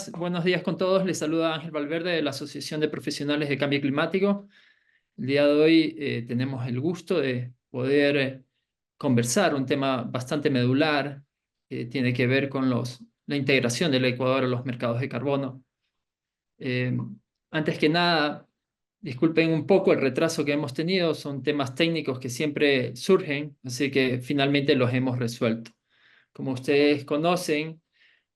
Buenos días con todos. Les saluda Ángel Valverde de la Asociación de Profesionales de Cambio Climático. El día de hoy tenemos el gusto de poder conversar un tema bastante medular que tiene que ver con la integración del Ecuador a los mercados de carbono. Eh, Antes que nada, disculpen un poco el retraso que hemos tenido. Son temas técnicos que siempre surgen, así que finalmente los hemos resuelto. Como ustedes conocen,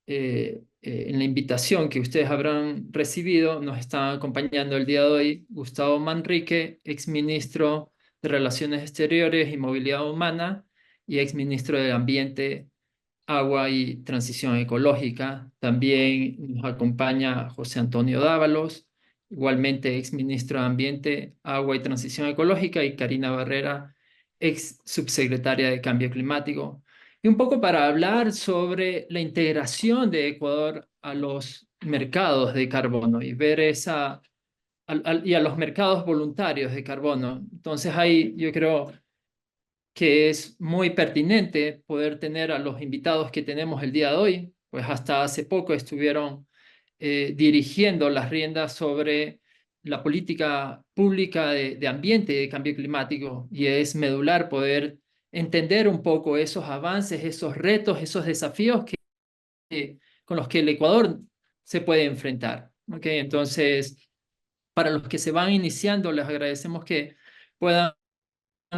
en la invitación que ustedes habrán recibido, nos está acompañando el día de hoy Gustavo Manrique, exministro de Relaciones Exteriores y Movilidad Humana y exministro del Ambiente, Agua y Transición Ecológica. También nos acompaña José Antonio Dávalos, igualmente exministro de Ambiente, Agua y Transición Ecológica, y Karina Barrera, ex subsecretaria de Cambio Climático. Y un poco para hablar sobre la integración de Ecuador a los mercados de carbono y ver y a los mercados voluntarios de carbono. Entonces ahí yo creo que es muy pertinente poder tener a los invitados que tenemos el día de hoy, pues hasta hace poco estuvieron dirigiendo las riendas sobre la política pública de ambiente y de cambio climático, y es medular poder entender un poco esos avances, esos retos, esos desafíos con los que el Ecuador se puede enfrentar. ¿Okay? Entonces, para los que se van iniciando, les agradecemos que puedan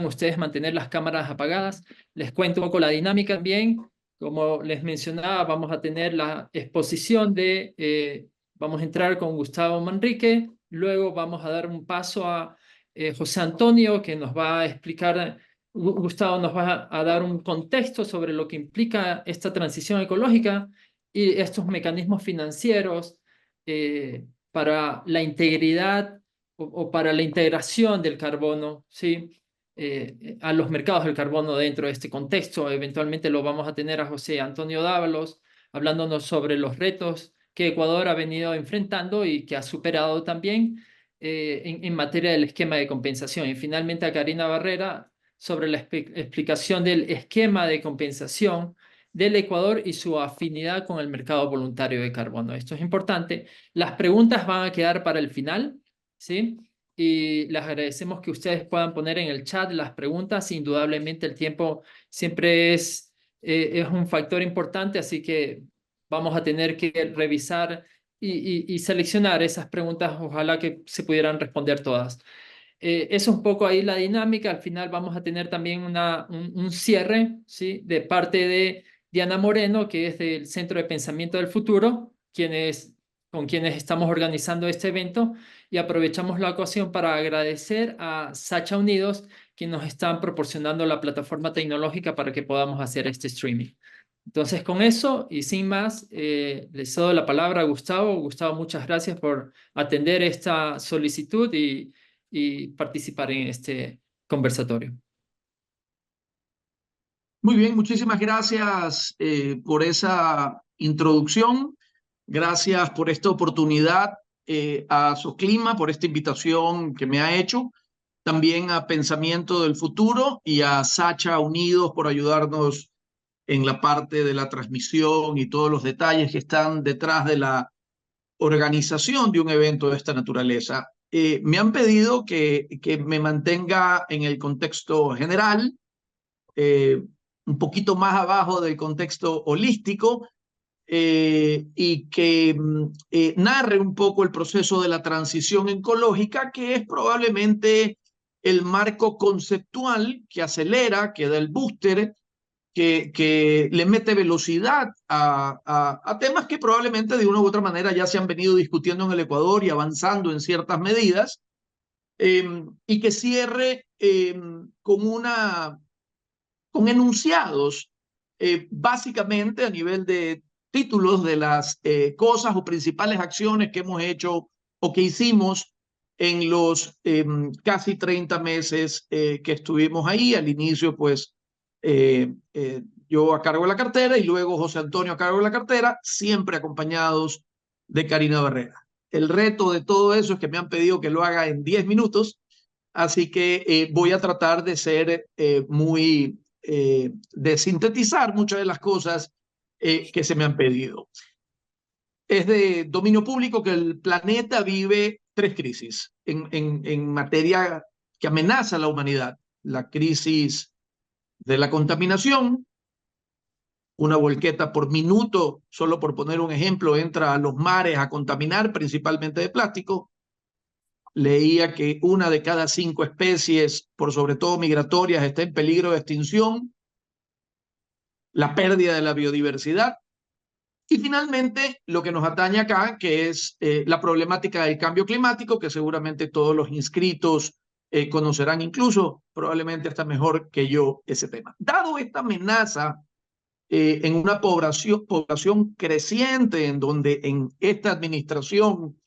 ustedes mantener las cámaras apagadas. Les cuento un poco la dinámica también. Como les mencionaba, vamos a tener la exposición vamos a entrar con Gustavo Manrique, luego vamos a dar un paso a José Antonio, que nos va a explicar, Gustavo nos va a dar un contexto sobre lo que implica esta transición ecológica y estos mecanismos financieros para la integridad o para la integración del carbono, ¿sí? A los mercados del carbono dentro de este contexto. Eventualmente lo vamos a tener a José Antonio Dávalos hablándonos sobre los retos que Ecuador ha venido enfrentando y que ha superado también en materia del esquema de compensación. Y finalmente a Karina Barrera sobre la explicación del esquema de compensación del Ecuador y su afinidad con el mercado voluntario de carbono. Esto es importante. Las preguntas van a quedar para el final, ¿sí? Y les agradecemos que ustedes puedan poner en el chat las preguntas. Indudablemente el tiempo siempre es un factor importante, así que vamos a tener que revisar y seleccionar esas preguntas. Ojalá que se pudieran responder todas. Es un poco ahí la dinámica. Al final vamos a tener también un cierre, ¿sí? De parte de Diana Moreno, que es del Centro de Pensamiento del Futuro, con quienes estamos organizando este evento, y aprovechamos la ocasión para agradecer a Sacha Unidos, que nos están proporcionando la plataforma tecnológica para que podamos hacer este streaming. Entonces, con eso y sin más, les cedo la palabra a Gustavo. Gustavo, muchas gracias por atender esta solicitud y participar en este conversatorio. Muy bien, muchísimas gracias por esa introducción. Gracias por esta oportunidad a Soclima, por esta invitación que me ha hecho. También a Pensamiento del Futuro y a Sacha Unidos por ayudarnos en la parte de la transmisión y todos los detalles que están detrás de la organización de un evento de esta naturaleza. Me han pedido que me mantenga en el contexto general, un poquito más abajo del contexto holístico, y que narre un poco el proceso de la transición ecológica, que es probablemente el marco conceptual que acelera, que da el booster, que le mete velocidad a temas que probablemente de una u otra manera ya se han venido discutiendo en el Ecuador y avanzando en ciertas medidas, y que cierre con enunciados, básicamente a nivel de títulos de las cosas o principales acciones que hemos hecho o que hicimos en los casi 30 meses que estuvimos ahí. Al inicio, pues, yo a cargo de la cartera y luego José Antonio a cargo de la cartera, siempre acompañados de Karina Barrera. El reto de todo eso es que me han pedido que lo haga en 10 minutos, así que voy a tratar de ser de sintetizar muchas de las cosas que se me han pedido. es de dominio público que el planeta vive tres crisis en materia que amenaza a la humanidad. La crisis de la contaminación, una volqueta por minuto, solo por poner un ejemplo, entra a los mares a contaminar, principalmente de plástico. Leía que una de cada 5 especies, por sobre todo migratorias, está en peligro de extinción. La pérdida de la biodiversidad. Y finalmente, lo que nos atañe acá, que es la problemática del cambio climático, que seguramente todos los inscritos conocerán, incluso probablemente hasta mejor que yo ese tema. Dado esta amenaza en una población creciente, en donde en esta administración,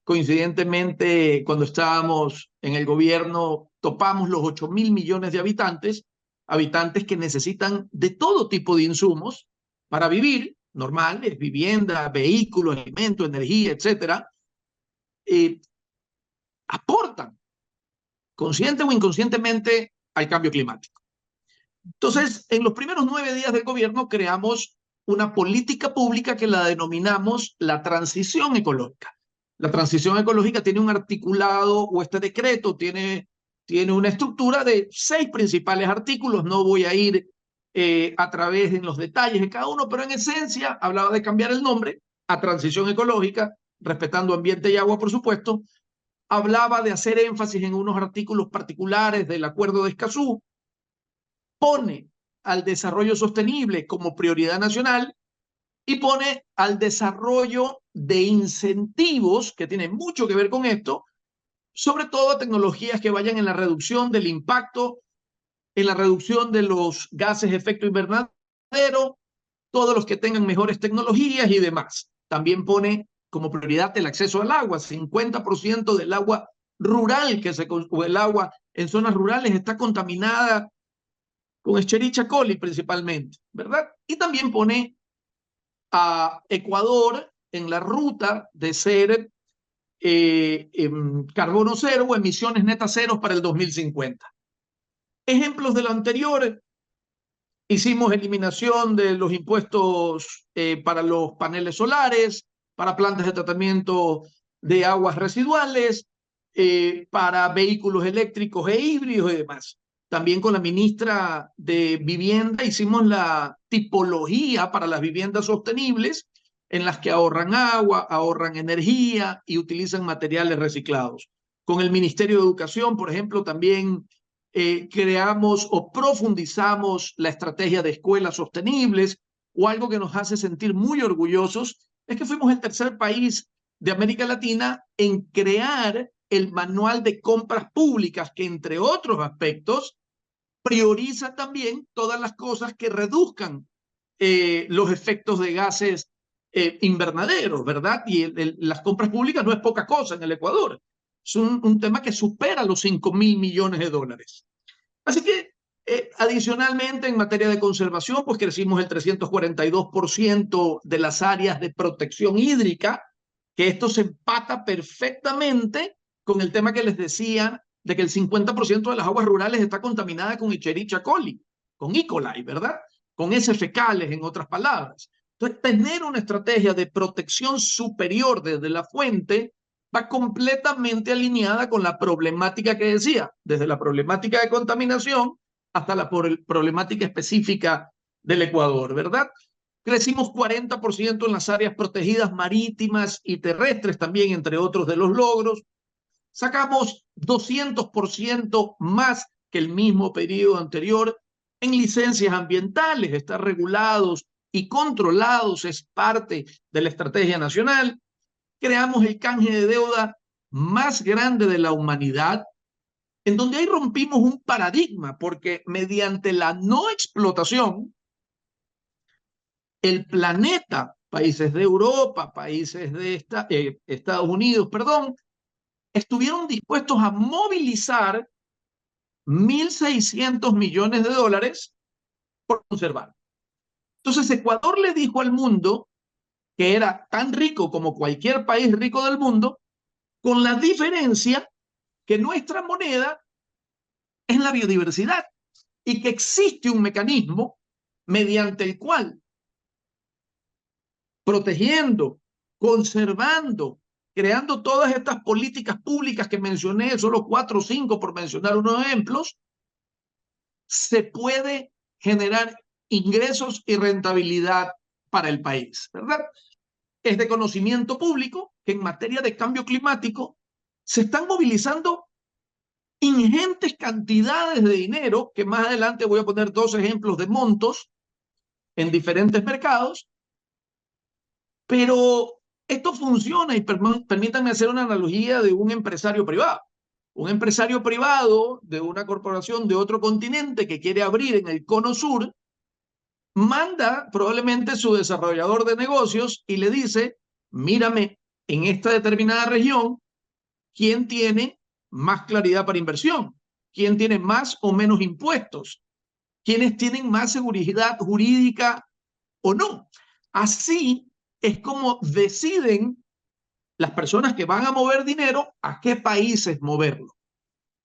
coincidentemente, cuando estábamos en el gobierno, topamos los 8.000 millones de habitantes que necesitan de todo tipo de insumos para vivir, normales, vivienda, vehículos, alimentos, energía, etcétera, aportan consciente o inconscientemente al cambio climático. Entonces, en los primeros 9 días del gobierno creamos una política pública que la denominamos la transición ecológica. La transición ecológica tiene un articulado, o este decreto tiene una estructura de 6 principales artículos. No voy a ir a través de los detalles de cada uno, pero en esencia hablaba de cambiar el nombre a transición ecológica, respetando ambiente y agua, por supuesto. Hablaba de hacer énfasis en unos artículos particulares del Acuerdo de Escazú, pone al desarrollo sostenible como prioridad nacional y pone al desarrollo de incentivos, que tienen mucho que ver con esto, sobre todo tecnologías que vayan en la reducción del impacto, en la reducción de los gases de efecto invernadero, todos los que tengan mejores tecnologías y demás. También pone como prioridad el acceso al agua. 50% del agua rural o el agua en zonas rurales está contaminada con Escherichia coli principalmente, ¿verdad? Y también pone a Ecuador en la ruta de ser carbono cero o emisiones netas ceros para el 2050. Ejemplos de lo anterior: hicimos eliminación de los impuestos para los paneles solares, para plantas de tratamiento de aguas residuales, para vehículos eléctricos e híbridos y demás. También con la ministra de Vivienda hicimos la tipología para las viviendas sostenibles, en las que ahorran agua, ahorran energía y utilizan materiales reciclados. Con el Ministerio de Educación, por ejemplo, también creamos o profundizamos la estrategia de escuelas sostenibles, o algo que nos hace sentir muy orgullosos es que fuimos el tercer país de América Latina en crear el manual de compras públicas, que entre otros aspectos prioriza también todas las cosas que reduzcan los efectos de gases invernaderos, ¿verdad? Y las compras públicas no es poca cosa en el Ecuador. Es un tema que supera los 5.000 millones de dólares. Así que, adicionalmente, en materia de conservación, pues crecimos el 342% de las áreas de protección hídrica, que esto se empata perfectamente con el tema que les decía de que el 50% de las aguas rurales está contaminada con Escherichia coli, con E. coli, ¿verdad? Con heces fecales, en otras palabras. Entonces, tener una estrategia de protección superior desde la fuente va completamente alineada con la problemática que decía, desde la problemática de contaminación hasta la problemática específica del Ecuador, ¿verdad? Crecimos 40% en las áreas protegidas marítimas y terrestres también, entre otros de los logros. Sacamos 200% más que el mismo periodo anterior en licencias ambientales. Estar regulados y controlados es parte de la estrategia nacional. Creamos el canje de deuda más grande de la humanidad, en donde ahí rompimos un paradigma, porque mediante la no explotación, el planeta, países de Europa, países de Estados Unidos, perdón, estuvieron dispuestos a movilizar 1.600 millones de dólares por conservar. Entonces, Ecuador le dijo al mundo que era tan rico como cualquier país rico del mundo, con la diferencia que nuestra moneda es la biodiversidad y que existe un mecanismo mediante el cual protegiendo, conservando, creando todas estas políticas públicas que mencioné, solo 4 o 5 por mencionar unos ejemplos, se puede generar ingresos y rentabilidad para el país, ¿verdad? Es de conocimiento público que en materia de cambio climático se están movilizando ingentes cantidades de dinero, que más adelante voy a poner 2 ejemplos de montos en diferentes mercados, pero esto funciona y permítanme hacer una analogía de un empresario privado. Un empresario privado de una corporación de otro continente que quiere abrir en el cono sur, manda probablemente su desarrollador de negocios y le dice, mírame en esta determinada región, ¿quién tiene más claridad para inversión? ¿Quién tiene más o menos impuestos? ¿Quiénes tienen más seguridad jurídica o no? Así es como deciden las personas que van a mover dinero a qué países moverlo.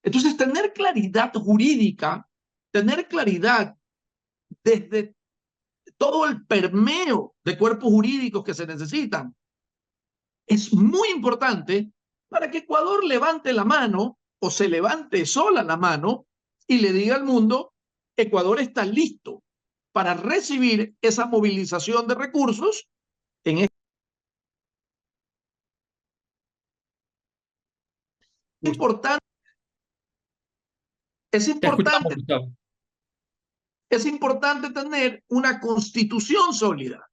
Entonces, tener claridad jurídica, tener claridad desde todo el permeo de cuerpos jurídicos que se necesitan, es muy importante para que Ecuador levante la mano o se levante sola la mano y le diga al mundo, Ecuador está listo para recibir esa movilización de recursos en este. Es importante, es Te escuchamos, importante, Gustavo. es importante tener una constitución sólida.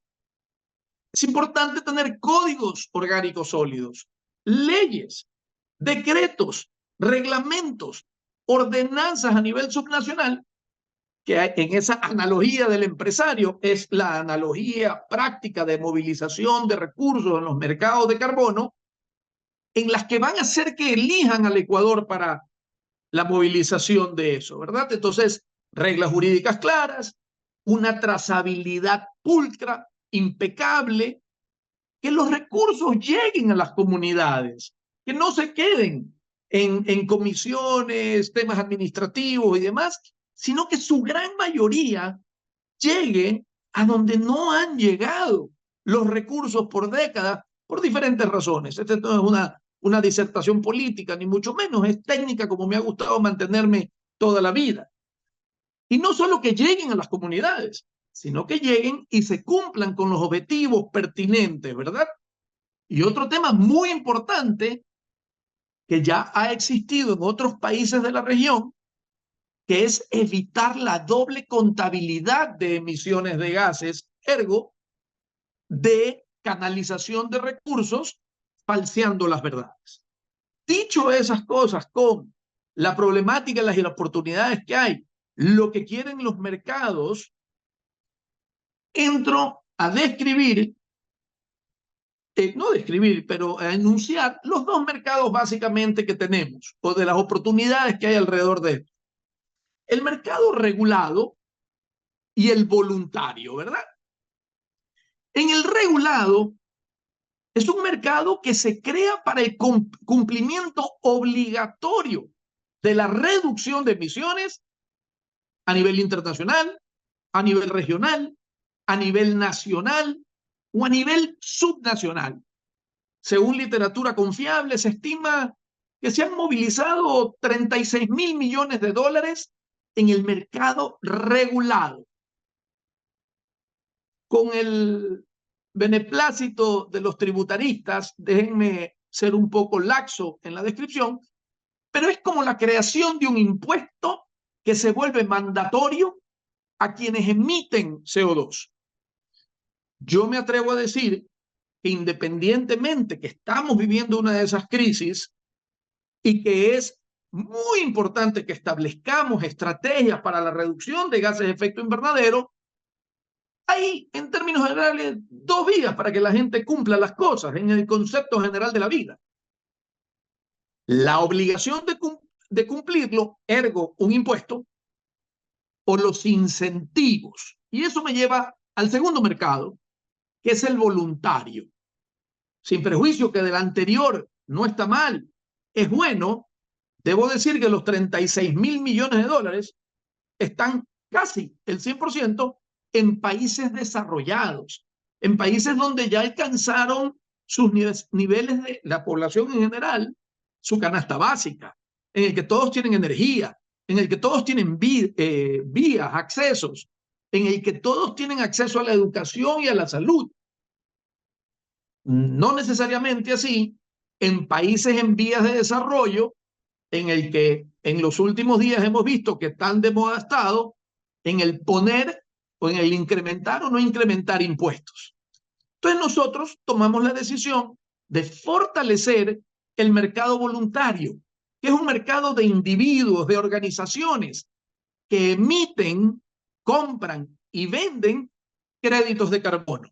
Es importante tener códigos orgánicos sólidos, leyes, decretos, reglamentos, ordenanzas a nivel subnacional, que en esa analogía del empresario es la analogía práctica de movilización de recursos en los mercados de carbono, en las que van a hacer que elijan al Ecuador para la movilización de eso, ¿verdad? Entonces, reglas jurídicas claras, una trazabilidad pulcra, impecable, que los recursos lleguen a las comunidades, que no se queden en comisiones, temas administrativos y demás, sino que su gran mayoría llegue a donde no han llegado los recursos por décadas, por diferentes razones. Esta no es una disertación política, ni mucho menos, es técnica como me ha gustado mantenerme toda la vida. Y no solo que lleguen a las comunidades, sino que lleguen y se cumplan con los objetivos pertinentes, ¿verdad? Y otro tema muy importante que ya ha existido en otros países de la región, que es evitar la doble contabilidad de emisiones de gases, ergo, de canalización de recursos, falseando las verdades. Dicho esas cosas con la problemática y las oportunidades que hay, lo que quieren los mercados, entro a describir no describir, pero a enunciar los 2 mercados básicamente que tenemos o de las oportunidades que hay alrededor de esto. El mercado regulado y el voluntario, ¿verdad? En el regulado es un mercado que se crea para el cumplimiento obligatorio de la reducción de emisiones a nivel internacional, a nivel regional, a nivel nacional o a nivel subnacional. Según literatura confiable, se estima que se han movilizado 36.000 millones de dólares en el mercado regulado. Con el beneplácito de los tributaristas, déjenme ser un poco laxo en la descripción, pero es como la creación de un impuesto que se vuelve mandatorio a quienes emiten CO2. Yo me atrevo a decir que independientemente que estamos viviendo una de esas crisis y que es muy importante que establezcamos estrategias para la reducción de gases de efecto invernadero, hay en términos generales 2 vías para que la gente cumpla las cosas en el concepto general de la vida. La obligación de cumplirlo, ergo un impuesto, o los incentivos. Y eso me lleva al segundo mercado, que es el voluntario. Sin perjuicio que del anterior no está mal, es bueno, debo decir que los 36.000 millones de dólares están casi el 100% en países desarrollados, en países donde ya alcanzaron sus niveles de la población en general, su canasta básica, en el que todos tienen energía, en el que todos tienen vías, accesos, en el que todos tienen acceso a la educación y a la salud. No necesariamente así en países en vías de desarrollo, en el que en los últimos días hemos visto que tan de moda ha estado en el poner o en el incrementar o no incrementar impuestos. Entonces nosotros tomamos la decisión de fortalecer el mercado voluntario, que es un mercado de individuos, de organizaciones que emiten, compran y venden créditos de carbono.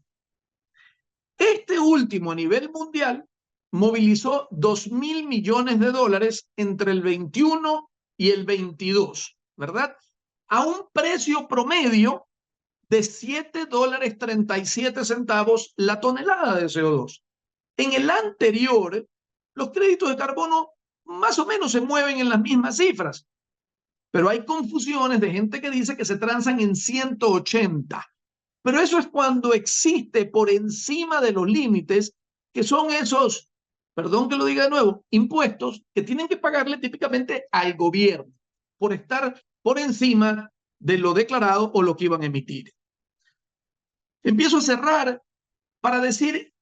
Este último a nivel mundial movilizó 2.000 millones de dólares entre el 21 y el 22, ¿verdad? A un precio promedio de $7.37 la tonelada de CO2. En el anterior, los créditos de carbono más o menos se mueven en las mismas cifras, pero hay confusiones de gente que dice que se transan en 180. Pero eso es cuando existe por encima de los límites, que son esos, perdón que lo diga de nuevo, impuestos que tienen que pagarle típicamente al gobierno por estar por encima de lo declarado o lo que iban a emitir. Empiezo a cerrar para decir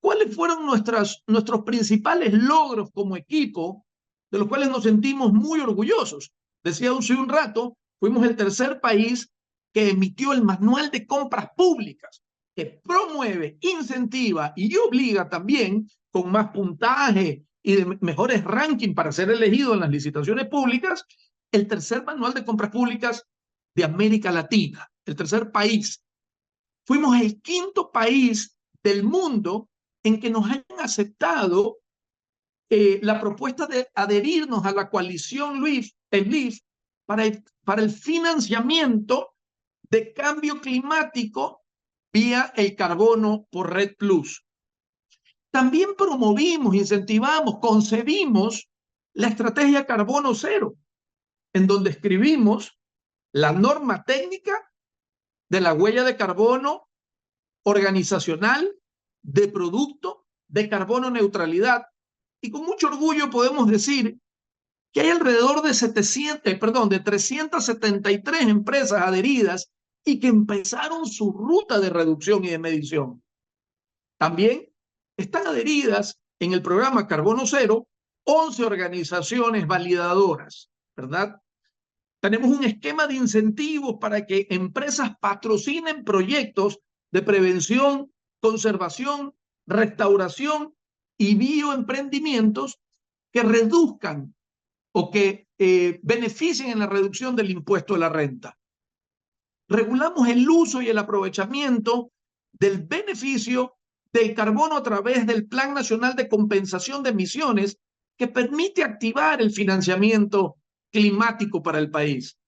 cuáles fueron nuestros principales logros como equipo, de los cuales nos sentimos muy orgullosos. Decía hace un rato, fuimos el tercer país que emitió el Manual de Compras Públicas, que promueve, incentiva y obliga también, con más puntaje y de mejores rankings para ser elegido en las licitaciones públicas, el tercer Manual de Compras Públicas de América Latina, el tercer país. Fuimos el quinto país del mundo en que nos hayan aceptado la propuesta de adherirnos a la coalición LEAF para el financiamiento de cambio climático vía el carbono por Red Plus. También promovimos, incentivamos, concebimos la estrategia carbono cero, en donde escribimos la norma técnica de la huella de carbono organizacional, de producto, de carbono neutralidad. Y con mucho orgullo podemos decir que hay alrededor de 373 empresas adheridas y que empezaron su ruta de reducción y de medición. También están adheridas en el programa Carbono Cero 11 organizaciones validadoras, ¿verdad? Tenemos un esquema de incentivos para que empresas patrocinen proyectos de prevención, conservación, restauración y bioemprendimientos que reduzcan o que beneficien en la reducción del impuesto de la renta. Regulamos el uso y el aprovechamiento del beneficio del carbono a través del Plan Nacional de Compensación de Emisiones, que permite activar el financiamiento climático para el país.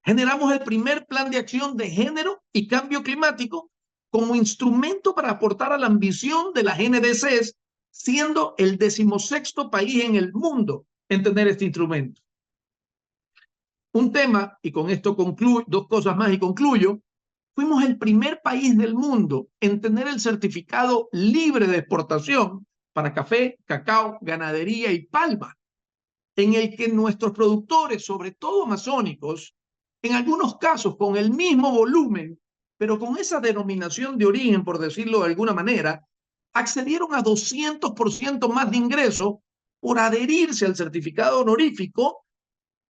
Generamos el primer plan de acción de género y cambio climático como instrumento para aportar a la ambición de las NDCs, siendo el 16º país en el mundo en tener este instrumento. Un tema, y con esto concluyo, dos cosas más y concluyo, fuimos el primer país del mundo en tener el certificado libre de exportación para café, cacao, ganadería y palma, en el que nuestros productores, sobre todo amazónicos, en algunos casos con el mismo volumen, pero con esa denominación de origen, por decirlo de alguna manera, accedieron a 200% más de ingreso por adherirse al certificado honorífico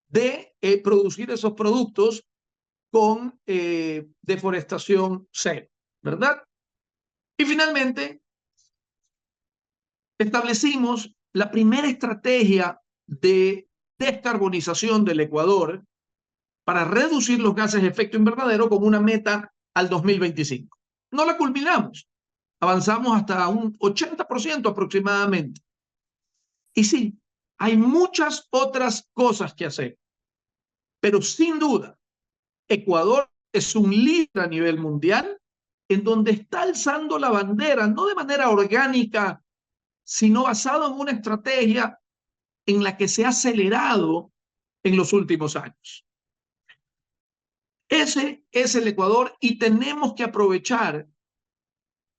de producir esos productos con deforestación cero, ¿verdad? Y finalmente, establecimos la primera estrategia de descarbonización del Ecuador para reducir los gases de efecto invernadero con una meta al 2025. No la culminamos, avanzamos hasta un 80% aproximadamente. Y sí, hay muchas otras cosas que hacer, pero sin duda, Ecuador es un líder a nivel mundial en donde está alzando la bandera, no de manera orgánica, sino basado en una estrategia en la que se ha acelerado en los últimos años. Ese es el Ecuador y tenemos que aprovechar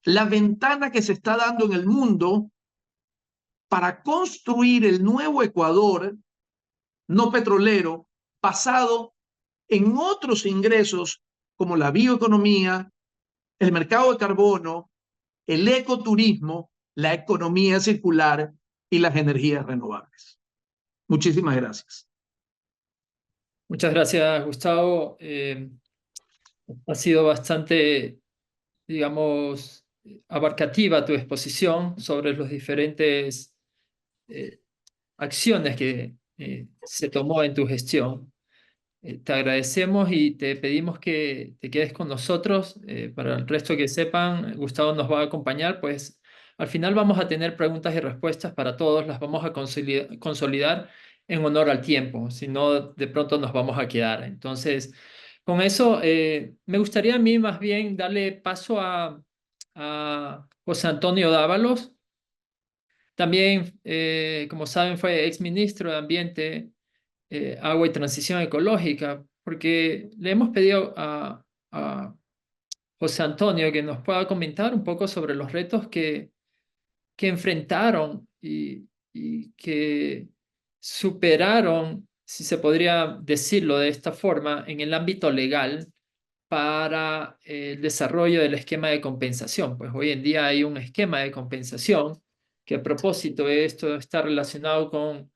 la ventana que se está dando en el mundo para construir el nuevo Ecuador no petrolero basado en otros ingresos como la bioeconomía, el mercado de carbono, el ecoturismo, la economía circular y las energías renovables. Muchísimas gracias. Muchas gracias, Gustavo. Ha sido bastante, digamos, abarcativa tu exposición sobre los diferentes eh, acciones que se tomó en tu gestión. Te agradecemos y te pedimos que te quedes con nosotros. Para el resto que sepan, Gustavo nos va a acompañar, pues al final vamos a tener preguntas y respuestas para todos, las vamos a consolidar en honor al tiempo, si no, de pronto nos vamos a quedar. Entonces, con eso, me gustaría a mí más bien darle paso a José Antonio Dávalos. También, como saben, fue exministro de Ambiente, Agua y Transición Ecológica, porque le hemos pedido a José Antonio que nos pueda comentar un poco sobre los retos que enfrentaron y que superaron, si se podría decirlo de esta forma, en el ámbito legal para el desarrollo del esquema de compensación. Pues hoy en día hay un esquema de compensación que a propósito de esto está relacionado con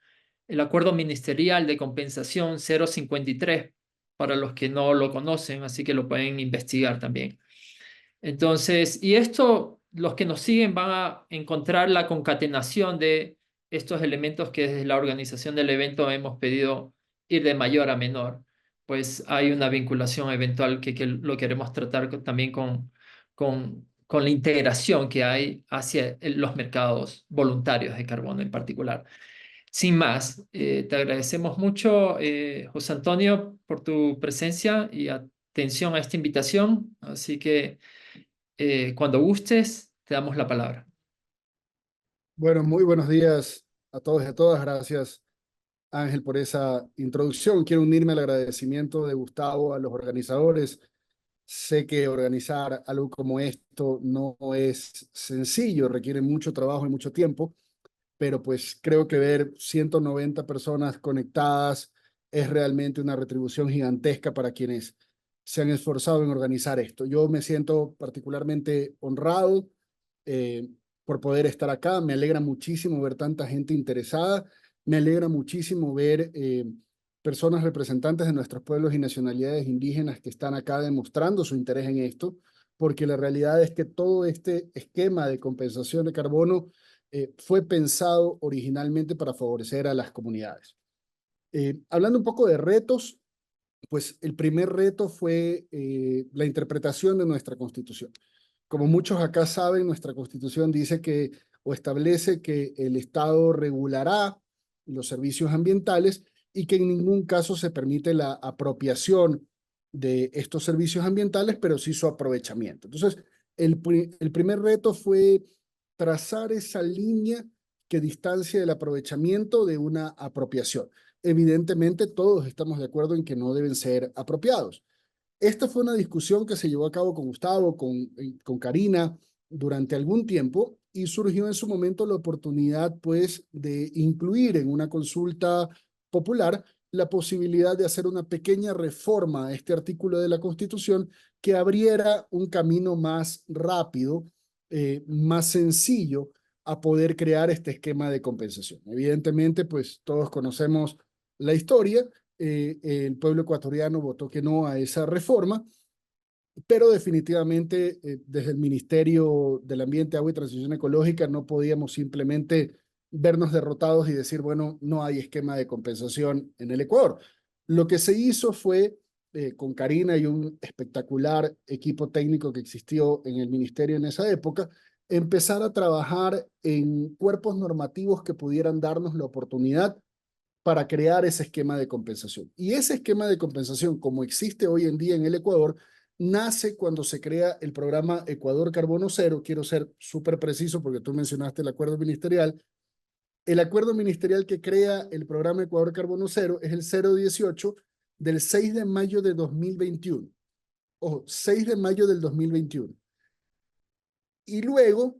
el Acuerdo Ministerial de Compensación 053, para los que no lo conocen, así que lo pueden investigar también. Entonces, y esto, los que nos siguen van a encontrar la concatenación de estos elementos que desde la organización del evento hemos pedido ir de mayor a menor, pues hay una vinculación eventual que lo queremos tratar también con la integración que hay hacia los mercados voluntarios de carbono en particular. Sin más, te agradecemos mucho, José Antonio, por tu presencia y atención a esta invitación. Así que cuando gustes, te damos la palabra. Bueno, muy buenos días a todos y a todas. Gracias, Ángel, por esa introducción. Quiero unirme al agradecimiento de Gustavo a los organizadores. Sé que organizar algo como esto no es sencillo, requiere mucho trabajo y mucho tiempo, pero pues creo que ver 190 personas conectadas es realmente una retribución gigantesca para quienes se han esforzado en organizar esto. Yo me siento particularmente honrado eh, por poder estar acá. Me alegra muchísimo ver tanta gente interesada. Me alegra muchísimo ver personas representantes de nuestros pueblos y nacionalidades indígenas que están acá demostrando su interés en esto, porque la realidad es que todo este esquema de compensación de carbono fue pensado originalmente para favorecer a las comunidades. Hablando un poco de retos, pues el primer reto fue la interpretación de nuestra Constitución. Como muchos acá saben, nuestra Constitución dice que o establece que el Estado regulará los servicios ambientales y que en ningún caso se permite la apropiación de estos servicios ambientales, pero sí su aprovechamiento. Entonces, el primer reto fue trazar esa línea que distancia el aprovechamiento de una apropiación. Evidentemente, todos estamos de acuerdo en que no deben ser apropiados. Esta fue una discusión que se llevó a cabo con Gustavo, con Karina, durante algún tiempo y surgió en su momento la oportunidad, pues, de incluir en una consulta popular la posibilidad de hacer una pequeña reforma a este artículo de la Constitución que abriera un camino más rápido, más sencillo a poder crear este esquema de compensación. Evidentemente, pues todos conocemos la historia. El pueblo ecuatoriano votó que no a esa reforma, pero definitivamente desde el Ministerio del Ambiente, Agua y Transición Ecológica no podíamos simplemente vernos derrotados y decir, bueno, no hay esquema de compensación en el Ecuador. Lo que se hizo fue, con Karina y un espectacular equipo técnico que existió en el ministerio en esa época, empezar a trabajar en cuerpos normativos que pudieran darnos la oportunidad para crear ese esquema de compensación. Y ese esquema de compensación, como existe hoy en día en el Ecuador, nace cuando se crea el programa Ecuador Carbono Cero. Quiero ser súper preciso porque tú mencionaste el acuerdo ministerial. El acuerdo ministerial que crea el programa Ecuador Carbono Cero es el 018 del 6 de mayo de 2021. Ojo, 6 de mayo del 2021. Y luego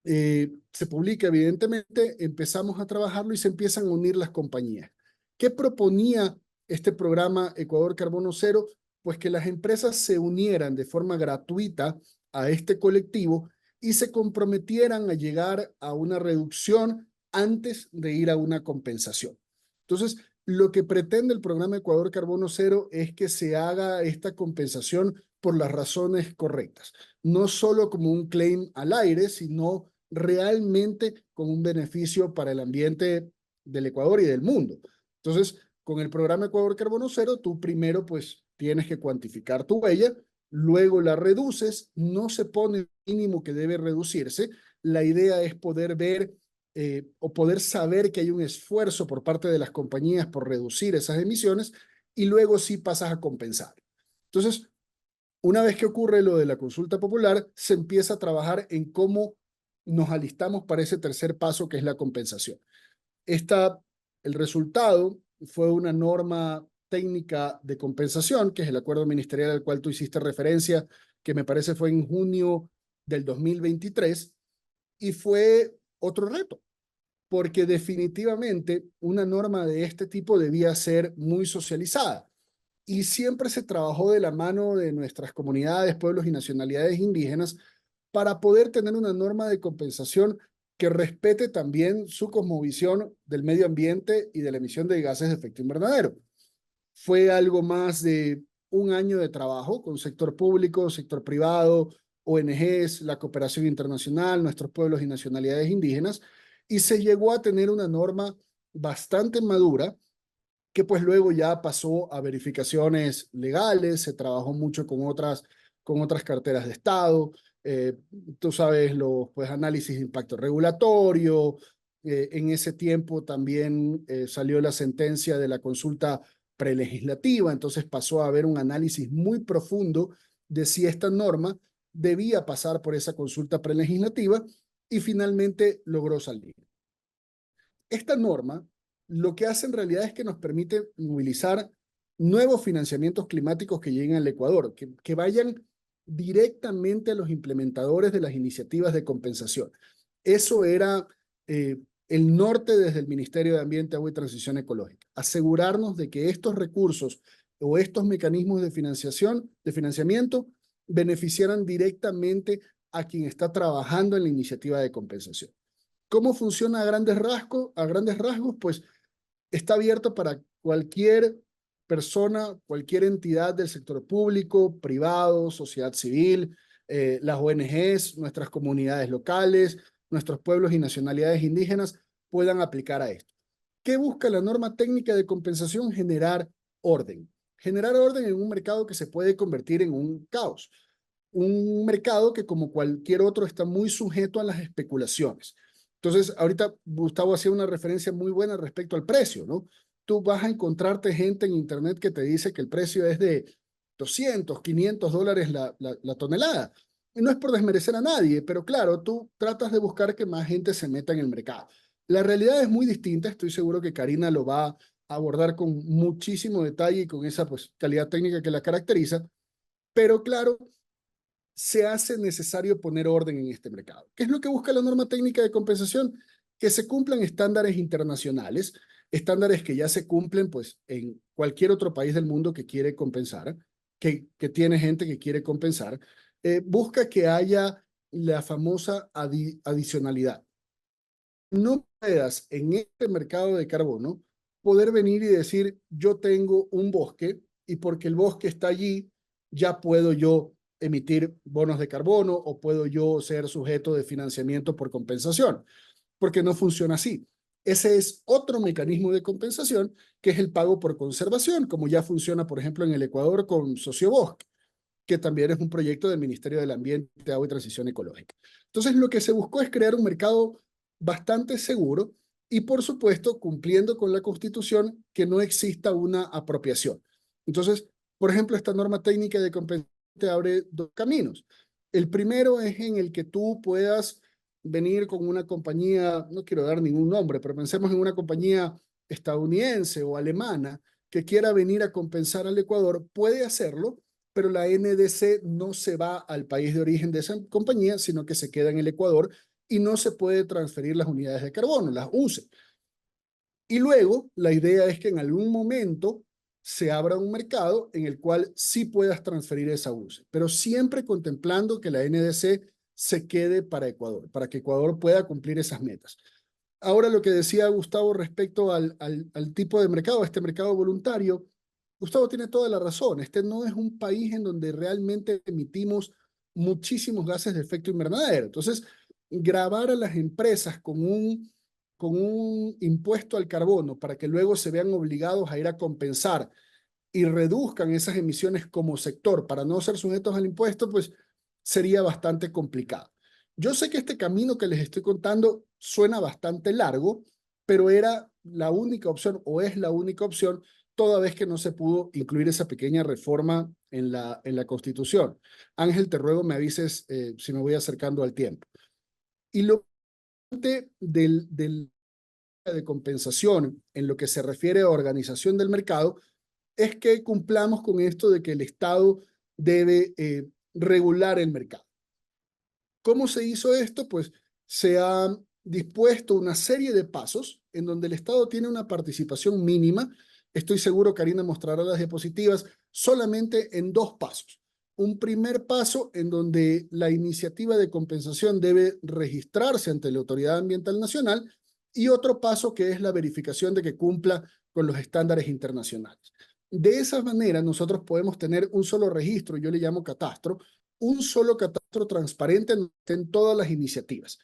se publica, evidentemente, empezamos a trabajarlo y se empiezan a unir las compañías. ¿Qué proponía este programa Ecuador Carbono Cero? Pues que las empresas se unieran de forma gratuita a este colectivo y se comprometieran a llegar a una reducción antes de ir a una compensación. Entonces, lo que pretende el programa Ecuador Carbono Cero es que se haga esta compensación por las razones correctas, no solo como un claim al aire, sino realmente con un beneficio para el ambiente del Ecuador y del mundo. Entonces, con el programa Ecuador Carbono Cero, tú primero pues tienes que cuantificar tu huella, luego la reduces, no se pone el mínimo que debe reducirse. La idea es poder ver o poder saber que hay un esfuerzo por parte de las compañías por reducir esas emisiones y luego sí pasas a compensar. Entonces, una vez que ocurre lo de la consulta popular, se empieza a trabajar en cómo nos alistamos para ese tercer paso que es la compensación. El resultado fue una norma técnica de compensación, que es el acuerdo ministerial al cual tú hiciste referencia, que me parece fue en junio del 2023, y fue otro reto, porque definitivamente una norma de este tipo debía ser muy socializada. Y siempre se trabajó de la mano de nuestras comunidades, pueblos y nacionalidades indígenas para poder tener una norma de compensación que respete también su cosmovisión del medio ambiente y de la emisión de gases de efecto invernadero. Fue algo más de un año de trabajo con sector público, sector privado, ONGs, la cooperación internacional, nuestros pueblos y nacionalidades indígenas, y se llegó a tener una norma bastante madura que pues luego ya pasó a verificaciones legales, se trabajó mucho con otras carteras de Estado, eh, tú sabes, los pues, análisis de impacto regulatorio, en ese tiempo también salió la sentencia de la consulta prelegislativa, entonces pasó a haber un análisis muy profundo de si esta norma debía pasar por esa consulta prelegislativa y finalmente logró salir. Esta norma lo que hace en realidad es que nos permite movilizar nuevos financiamientos climáticos que lleguen al Ecuador, que vayan directamente a los implementadores de las iniciativas de compensación. Eso era el norte desde el Ministerio de Ambiente, Agua y Transición Ecológica. Asegurarnos de que estos recursos o estos mecanismos de financiamiento, beneficiaran directamente a quien está trabajando en la iniciativa de compensación. ¿Cómo funciona a grandes rasgos? A grandes rasgos, pues está abierto para cualquier persona, cualquier entidad del sector público, privado, sociedad civil, las ONGs, nuestras comunidades locales, nuestros pueblos y nacionalidades indígenas puedan aplicar a esto. ¿Qué busca la norma técnica de compensación? Generar orden. Generar orden en un mercado que se puede convertir en un caos. Un mercado que, como cualquier otro, está muy sujeto a las especulaciones. Entonces, ahorita Gustavo hacía una referencia muy buena respecto al precio, ¿no? Tú vas a encontrarte gente en internet que te dice que el precio es de 200, 500 dólares la tonelada. Y no es por desmerecer a nadie, pero claro, tú tratas de buscar que más gente se meta en el mercado. La realidad es muy distinta, estoy seguro que Karina lo va a abordar con muchísimo detalle y con esa pues, calidad técnica que la caracteriza, pero claro, se hace necesario poner orden en este mercado. ¿Qué es lo que busca la norma técnica de compensación? Que se cumplan estándares internacionales, estándares que ya se cumplen pues, en cualquier otro país del mundo que quiere compensar, que tiene gente que quiere compensar. Busca que haya la famosa adicionalidad. No puedas en este mercado de carbono poder venir y decir, yo tengo un bosque y porque el bosque está allí, ya puedo yo emitir bonos de carbono o puedo yo ser sujeto de financiamiento por compensación, porque no funciona así. Ese es otro mecanismo de compensación, que es el pago por conservación, como ya funciona, por ejemplo, en el Ecuador con Sociobosque, que también es un proyecto del Ministerio del Ambiente, Agua y Transición Ecológica. Entonces, lo que se buscó es crear un mercado bastante seguro y, por supuesto, cumpliendo con la Constitución, que no exista una apropiación. Entonces, por ejemplo, esta norma técnica de compensación te abre dos caminos. El primero es en el que tú puedas venir con una compañía, no quiero dar ningún nombre, pero pensemos en una compañía estadounidense o alemana que quiera venir a compensar al Ecuador, puede hacerlo pero la NDC no se va al país de origen de esa compañía, sino que se queda en el Ecuador y no se puede transferir las unidades de carbono, las UCE. Y luego la idea es que en algún momento se abra un mercado en el cual sí puedas transferir esa UCE, pero siempre contemplando que la NDC se quede para Ecuador, para que Ecuador pueda cumplir esas metas. Ahora lo que decía Gustavo respecto al tipo de mercado, este mercado voluntario, Gustavo tiene toda la razón. Este no es un país en donde realmente emitimos muchísimos gases de efecto invernadero. Entonces, gravar a las empresas con un impuesto al carbono para que luego se vean obligados a ir a compensar y reduzcan esas emisiones como sector para no ser sujetos al impuesto, pues sería bastante complicado. Yo sé que este camino que les estoy contando suena bastante largo, pero era la única opción o es la única opción toda vez que no se pudo incluir esa pequeña reforma en la Constitución. Ángel, te ruego me avises si me voy acercando al tiempo. Y lo del de compensación en lo que se refiere a organización del mercado es que cumplamos con esto de que el Estado debe regular el mercado. ¿Cómo se hizo esto? Pues se ha dispuesto una serie de pasos en donde el Estado tiene una participación mínima. Estoy seguro, Karina mostrará las diapositivas, solamente en 2 pasos. Un primer paso en donde la iniciativa de compensación debe registrarse ante la Autoridad Ambiental Nacional y otro paso que es la verificación de que cumpla con los estándares internacionales. De esa manera nosotros podemos tener un solo registro, yo le llamo catastro, un solo catastro transparente en todas las iniciativas.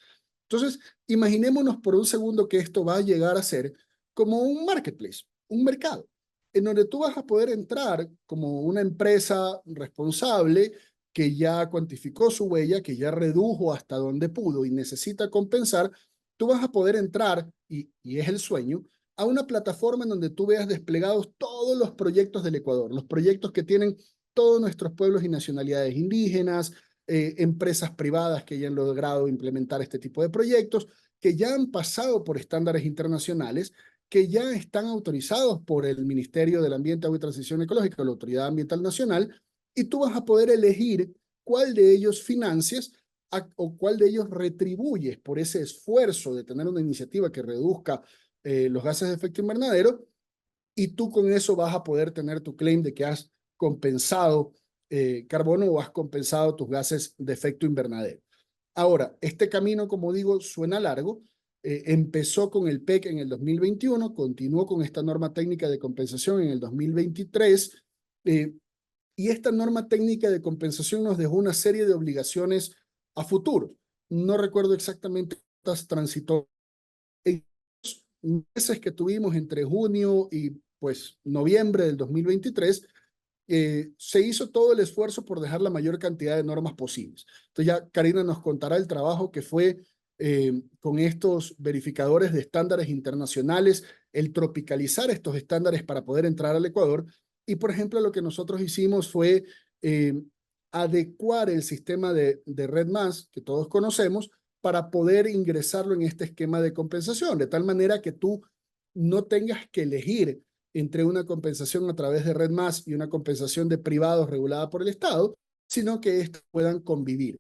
Entonces, imaginémonos por un segundo que esto va a llegar a ser como un marketplace, un mercado, en donde tú vas a poder entrar como una empresa responsable que ya cuantificó su huella, que ya redujo hasta donde pudo y necesita compensar. Tú vas a poder entrar, y es el sueño, a una plataforma en donde tú veas desplegados todos los proyectos del Ecuador, los proyectos que tienen todos nuestros pueblos y nacionalidades indígenas, empresas privadas que ya han logrado implementar este tipo de proyectos, que ya han pasado por estándares internacionales, que ya están autorizados por el Ministerio del Ambiente, Agua y Transición Ecológica, la Autoridad Ambiental Nacional, y tú vas a poder elegir cuál de ellos financias o cuál de ellos retribuyes por ese esfuerzo de tener una iniciativa que reduzca los gases de efecto invernadero, y tú con eso vas a poder tener tu claim de que has compensado carbono o has compensado tus gases de efecto invernadero. Ahora, este camino, como digo, suena largo. Empezó con el PEC en el 2021, continuó con esta norma técnica de compensación en el 2023, y esta norma técnica de compensación nos dejó una serie de obligaciones a futuro. No recuerdo exactamente cuántas transitó en los meses que tuvimos entre junio y pues noviembre del 2023, se hizo todo el esfuerzo por dejar la mayor cantidad de normas posibles. Entonces ya Karina nos contará el trabajo que fue con estos verificadores de estándares internacionales, el tropicalizar estos estándares para poder entrar al Ecuador. Y por ejemplo, lo que nosotros hicimos fue adecuar el sistema de REDMAS, que todos conocemos, para poder ingresarlo en este esquema de compensación, de tal manera que tú no tengas que elegir entre una compensación a través de REDMAS y una compensación de privados regulada por el Estado, sino que estos puedan convivir.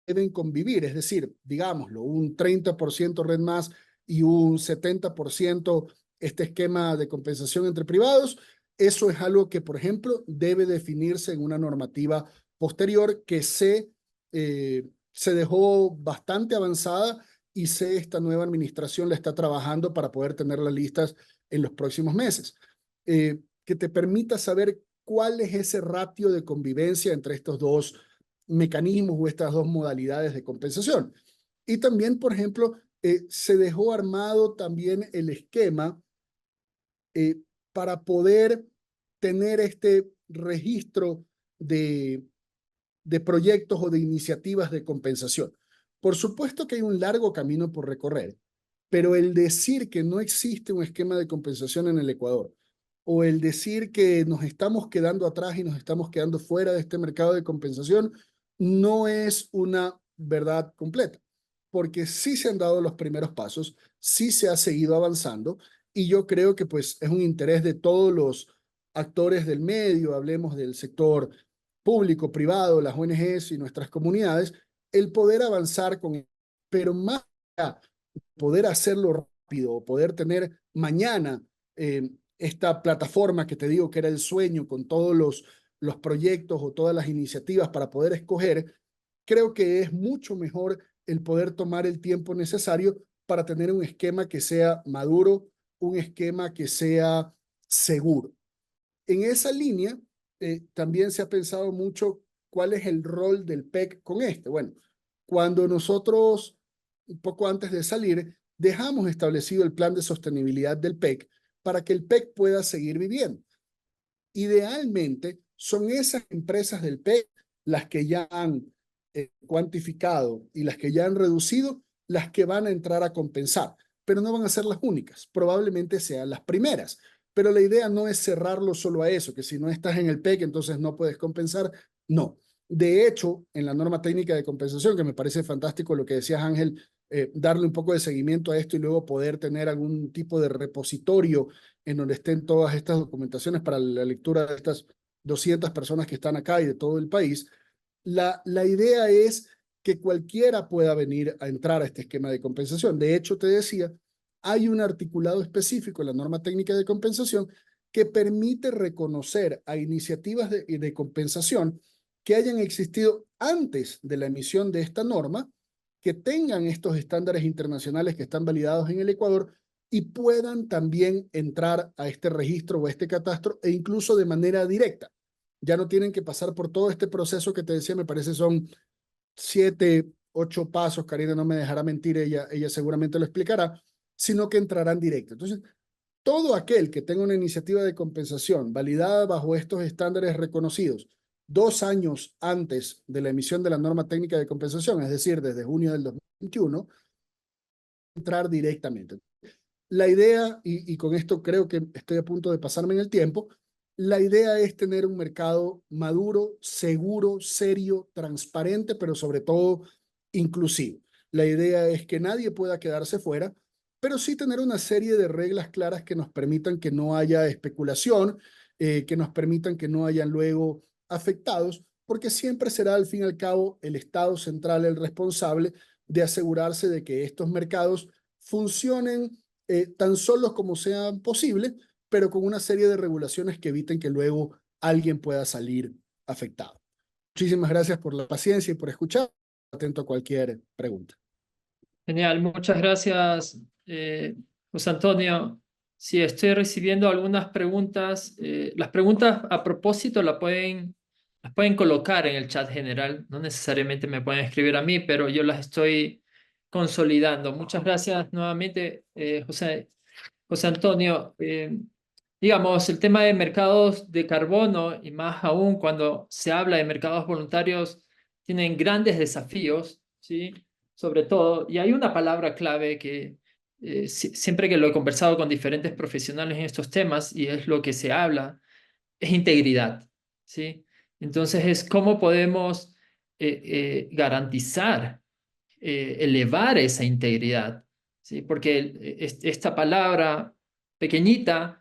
Deben convivir, es decir, digámoslo, un 30% REDMAS y un 70% este esquema de compensación entre privados. Eso es algo que, por ejemplo, debe definirse en una normativa posterior que se dejó bastante avanzada, y esta nueva administración la está trabajando para poder tener las listas en los próximos meses, que te permita saber cuál es ese ratio de convivencia entre estos dos mecanismos o estas dos modalidades de compensación. Y también, por ejemplo, se dejó armado también el esquema para poder tener este registro de proyectos o de iniciativas de compensación. Por supuesto que hay un largo camino por recorrer, pero el decir que no existe un esquema de compensación en el Ecuador, o el decir que nos estamos quedando atrás y nos estamos quedando fuera de este mercado de compensación, no es una verdad completa, porque sí se han dado los primeros pasos, sí se ha seguido avanzando, y yo creo que pues es un interés de todos los actores del medio, hablemos del sector público, privado, las ONGs y nuestras comunidades, el poder avanzar con, pero más allá, poder hacerlo rápido, poder tener mañana esta plataforma que te digo que era el sueño con todos los proyectos o todas las iniciativas para poder escoger, creo que es mucho mejor el poder tomar el tiempo necesario para tener un esquema que sea maduro, un esquema que sea seguro. En esa línea, también se ha pensado mucho cuál es el rol del PEC con este. Bueno, cuando nosotros, un poco antes de salir, dejamos establecido el plan de sostenibilidad del PEC para que el PEC pueda seguir viviendo. Idealmente, son esas empresas del PEC las que ya han cuantificado y las que ya han reducido, las que van a entrar a compensar, pero no van a ser las únicas, probablemente sean las primeras. Pero la idea no es cerrarlo solo a eso, que si no estás en el PEC, entonces no puedes compensar. No. De hecho, en la norma técnica de compensación, que me parece fantástico lo que decías, Ángel, darle un poco de seguimiento a esto y luego poder tener algún tipo de repositorio en donde estén todas estas documentaciones para la lectura de estas 200 personas que están acá y de todo el país. La idea es que cualquiera pueda venir a entrar a este esquema de compensación. De hecho, te decía, hay un articulado específico en la norma técnica de compensación que permite reconocer a iniciativas de compensación que hayan existido antes de la emisión de esta norma, que tengan estos estándares internacionales que están validados en el Ecuador y puedan también entrar a este registro o a este catastro e incluso de manera directa. Ya no tienen que pasar por todo este proceso que te decía, me parece son 7, 8 pasos, Karina no me dejará mentir, ella seguramente lo explicará, sino que entrarán directo. Entonces, todo aquel que tenga una iniciativa de compensación validada bajo estos estándares reconocidos 2 años antes de la emisión de la norma técnica de compensación, es decir, desde junio del 2021, entrar directamente. La idea, y con esto creo que estoy a punto de pasarme en el tiempo, la idea es tener un mercado maduro, seguro, serio, transparente, pero sobre todo inclusivo. La idea es que nadie pueda quedarse fuera, pero sí tener una serie de reglas claras que nos permitan que no haya especulación, que nos permitan que no hayan luego afectados, porque siempre será al fin y al cabo el Estado central el responsable de asegurarse de que estos mercados funcionen tan solos como sea posible, pero con una serie de regulaciones que eviten que luego alguien pueda salir afectado. Muchísimas gracias por la paciencia y por escuchar. Atento a cualquier pregunta. Genial, muchas gracias, José Antonio. Sí, estoy recibiendo algunas preguntas. Las preguntas a propósito las pueden colocar en el chat general. No necesariamente me pueden escribir a mí, pero yo las estoy consolidando. Muchas gracias nuevamente, José Antonio. Digamos, el tema de mercados de carbono y más aún cuando se habla de mercados voluntarios, tienen grandes desafíos, ¿sí? Sobre todo, y hay una palabra clave que siempre que lo he conversado con diferentes profesionales en estos temas, y es lo que se habla, es integridad, ¿sí? Entonces es cómo podemos garantizar, elevar esa integridad, ¿sí? Porque esta palabra pequeñita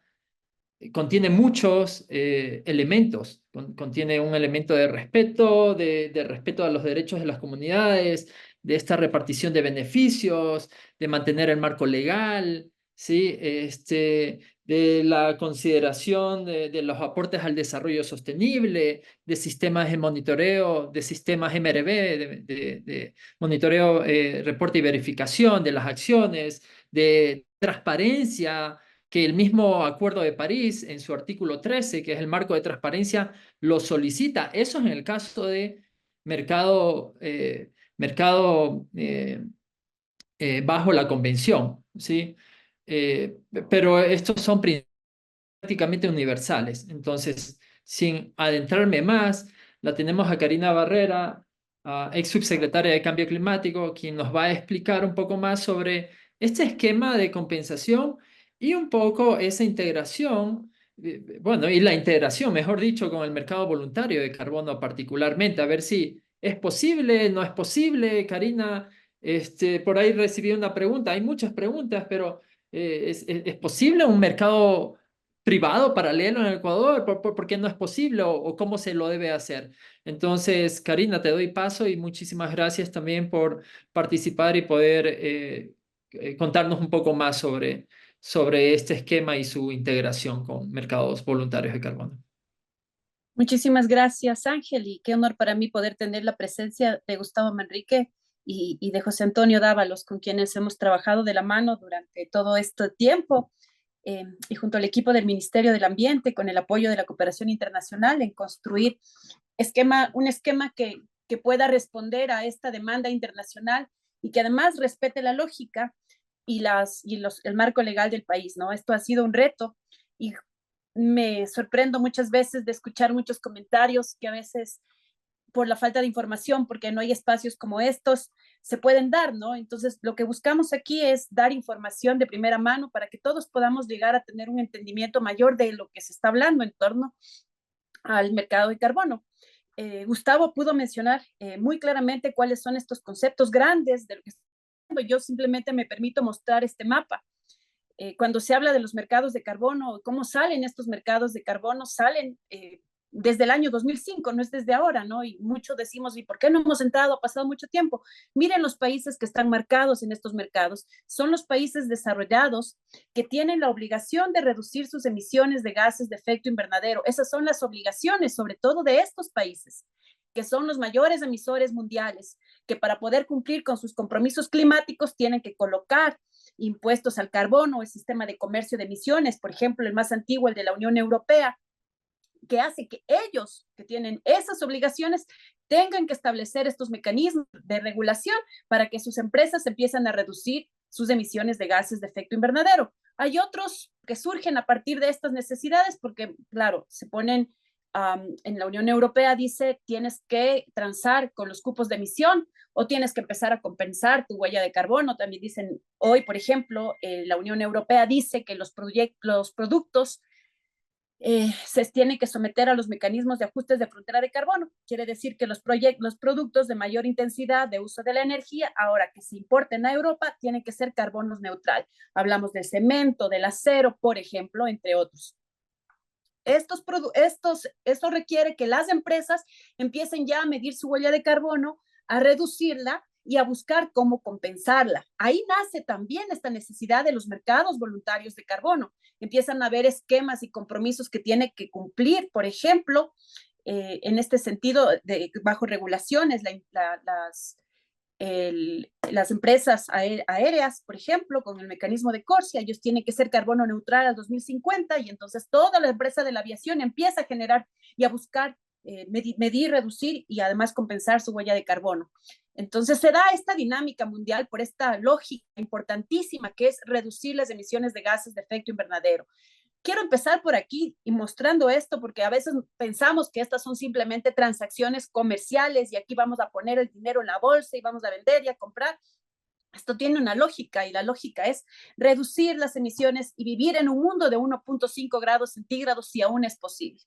contiene muchos elementos. Contiene un elemento de respeto, de respeto a los derechos de las comunidades, de esta repartición de beneficios, de mantener el marco legal, ¿sí? De la consideración de los aportes al desarrollo sostenible, de sistemas de monitoreo, de sistemas MRV, de monitoreo, reporte y verificación de las acciones, de transparencia, que el mismo Acuerdo de París, en su artículo 13, que es el marco de transparencia, lo solicita. Eso es en el caso de mercado, bajo la convención, ¿sí? Pero estos son prácticamente universales. Entonces, sin adentrarme más, la tenemos a Karina Barrera, ex subsecretaria de Cambio Climático, quien nos va a explicar un poco más sobre este esquema de compensación y un poco esa integración, bueno, y la integración, mejor dicho, con el mercado voluntario de carbono particularmente, a ver si es posible, no es posible. Karina, por ahí recibí una pregunta, hay muchas preguntas, pero ¿es posible un mercado privado paralelo en el Ecuador? ¿Por qué no es posible o cómo se lo debe hacer? Entonces, Karina, te doy paso y muchísimas gracias también por participar y poder contarnos un poco más sobre este esquema y su integración con mercados voluntarios de carbono. Muchísimas gracias, Ángel, y qué honor para mí poder tener la presencia de Gustavo Manrique y de José Antonio Dávalos, con quienes hemos trabajado de la mano durante todo este tiempo, y junto al equipo del Ministerio del Ambiente, con el apoyo de la cooperación internacional, en construir un esquema que pueda responder a esta demanda internacional y que además respete la lógica y el marco legal del país, ¿no? Esto ha sido un reto y me sorprendo muchas veces de escuchar muchos comentarios que a veces por la falta de información, porque no hay espacios como estos, se pueden dar, ¿no? Entonces, lo que buscamos aquí es dar información de primera mano para que todos podamos llegar a tener un entendimiento mayor de lo que se está hablando en torno al mercado de carbono. Gustavo pudo mencionar muy claramente cuáles son estos conceptos grandes de lo que está hablando. Yo simplemente me permito mostrar este mapa. Cuando se habla de los mercados de carbono, cómo salen estos mercados de carbono, salen desde el año 2005, no es desde ahora, ¿no? Y muchos decimos, ¿y por qué no hemos entrado? Ha pasado mucho tiempo. Miren los países que están marcados en estos mercados. Son los países desarrollados que tienen la obligación de reducir sus emisiones de gases de efecto invernadero. Esas son las obligaciones, sobre todo de estos países, que son los mayores emisores mundiales, que para poder cumplir con sus compromisos climáticos tienen que colocar impuestos al carbono, el sistema de comercio de emisiones, por ejemplo, el más antiguo, el de la Unión Europea, que hace que ellos, que tienen esas obligaciones, tengan que establecer estos mecanismos de regulación para que sus empresas empiecen a reducir sus emisiones de gases de efecto invernadero. Hay otros que surgen a partir de estas necesidades porque, claro, se ponen en la Unión Europea, dice, tienes que transar con los cupos de emisión o tienes que empezar a compensar tu huella de carbono. También dicen hoy, por ejemplo, la Unión Europea dice que los productos se tienen que someter a los mecanismos de ajustes de frontera de carbono. Quiere decir que los productos de mayor intensidad de uso de la energía, ahora que se importen a Europa, tienen que ser carbono neutral. Hablamos del cemento, del acero, por ejemplo, entre otros. Esto requiere que las empresas empiecen ya a medir su huella de carbono, a reducirla y a buscar cómo compensarla. Ahí nace también esta necesidad de los mercados voluntarios de carbono. Empiezan a haber esquemas y compromisos que tiene que cumplir, por ejemplo, en este sentido, bajo regulaciones, las empresas aéreas, por ejemplo, con el mecanismo de CORSIA, ellos tienen que ser carbono neutral al 2050 y entonces toda la empresa de la aviación empieza a generar y a buscar medir, reducir y además compensar su huella de carbono. Entonces se da esta dinámica mundial por esta lógica importantísima que es reducir las emisiones de gases de efecto invernadero. Quiero empezar por aquí y mostrando esto porque a veces pensamos que estas son simplemente transacciones comerciales y aquí vamos a poner el dinero en la bolsa y vamos a vender y a comprar. Esto tiene una lógica y la lógica es reducir las emisiones y vivir en un mundo de 1.5 grados centígrados si aún es posible.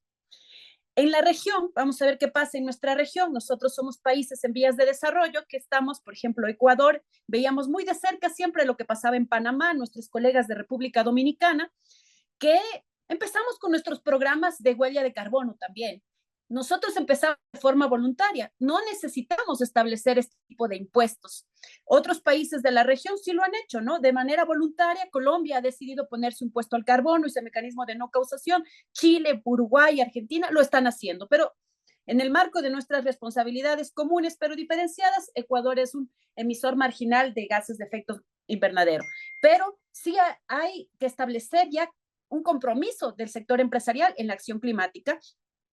En la región, vamos a ver qué pasa en nuestra región. Nosotros somos países en vías de desarrollo que estamos, por ejemplo, Ecuador, veíamos muy de cerca siempre lo que pasaba en Panamá, nuestros colegas de República Dominicana, que empezamos con nuestros programas de huella de carbono también. Nosotros empezamos de forma voluntaria, no necesitamos establecer este tipo de impuestos. Otros países de la región sí lo han hecho, ¿no? De manera voluntaria, Colombia ha decidido poner su impuesto al carbono, ese mecanismo de no causación. Chile, Uruguay, Argentina lo están haciendo, pero en el marco de nuestras responsabilidades comunes pero diferenciadas, Ecuador es un emisor marginal de gases de efecto invernadero. Pero sí hay que establecer ya un compromiso del sector empresarial en la acción climática.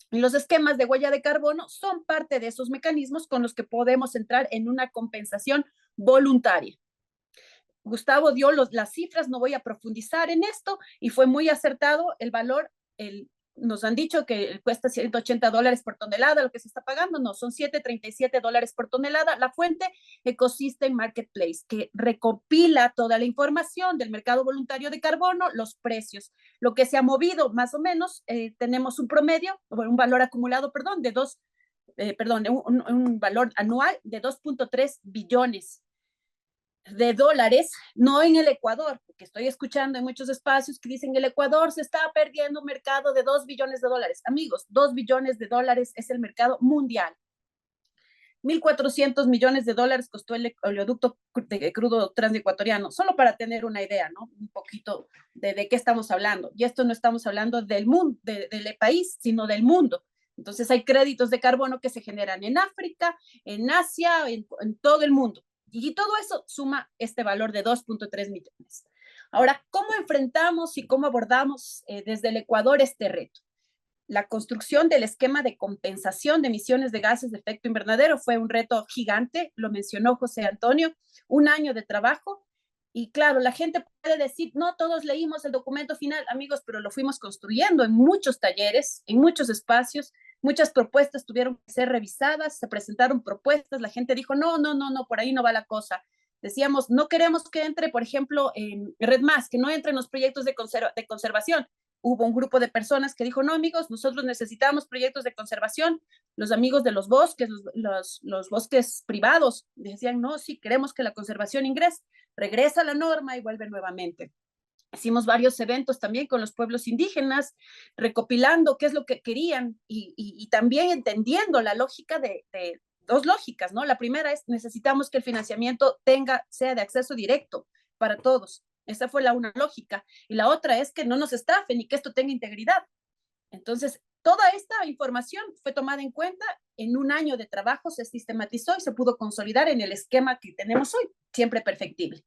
Y los esquemas de huella de carbono son parte de esos mecanismos con los que podemos entrar en una compensación voluntaria. Gustavo dio las cifras, no voy a profundizar en esto, y fue muy acertado el valor. Nos han dicho que cuesta $180 por tonelada lo que se está pagando, no, son $737 por tonelada. La fuente Ecosystem Marketplace, que recopila toda la información del mercado voluntario de carbono, los precios, lo que se ha movido más o menos, tenemos un promedio, un valor acumulado, de un valor anual de 2.3 billones. de dólares, no en el Ecuador, porque estoy escuchando en muchos espacios que dicen que el Ecuador se está perdiendo un mercado de 2 billones de dólares. Amigos, 2 billones de dólares es el mercado mundial. 1.400 millones de dólares costó el oleoducto de crudo transecuatoriano, solo para tener una idea, ¿no? Un poquito de qué estamos hablando. Y esto no estamos hablando del mundo, del país, sino del mundo. Entonces hay créditos de carbono que se generan en África, en Asia, en todo el mundo. Y todo eso suma este valor de 2.3 millones. Ahora, ¿cómo enfrentamos y cómo abordamos desde el Ecuador este reto? La construcción del esquema de compensación de emisiones de gases de efecto invernadero fue un reto gigante, lo mencionó José Antonio, un año de trabajo. Y claro, la gente puede decir, no todos leímos el documento final, amigos, pero lo fuimos construyendo en muchos talleres, en muchos espacios, muchas propuestas tuvieron que ser revisadas, se presentaron propuestas, la gente dijo, no, por ahí no va la cosa. Decíamos, no queremos que entre, por ejemplo, en Red Más, que no entre en los proyectos de conservación. Hubo un grupo de personas que dijo, no, amigos, nosotros necesitamos proyectos de conservación. Los amigos de los bosques, los bosques privados, decían, no, sí, queremos que la conservación ingrese. Regresa la norma y vuelve nuevamente. Hicimos varios eventos también con los pueblos indígenas, recopilando qué es lo que querían y también entendiendo la lógica de dos lógicas, ¿no? La primera es, necesitamos que el financiamiento sea de acceso directo para todos. Esa fue una lógica. Y la otra es que no nos estafen y que esto tenga integridad. Entonces, toda esta información fue tomada en cuenta, en un año de trabajo se sistematizó y se pudo consolidar en el esquema que tenemos hoy, siempre perfectible.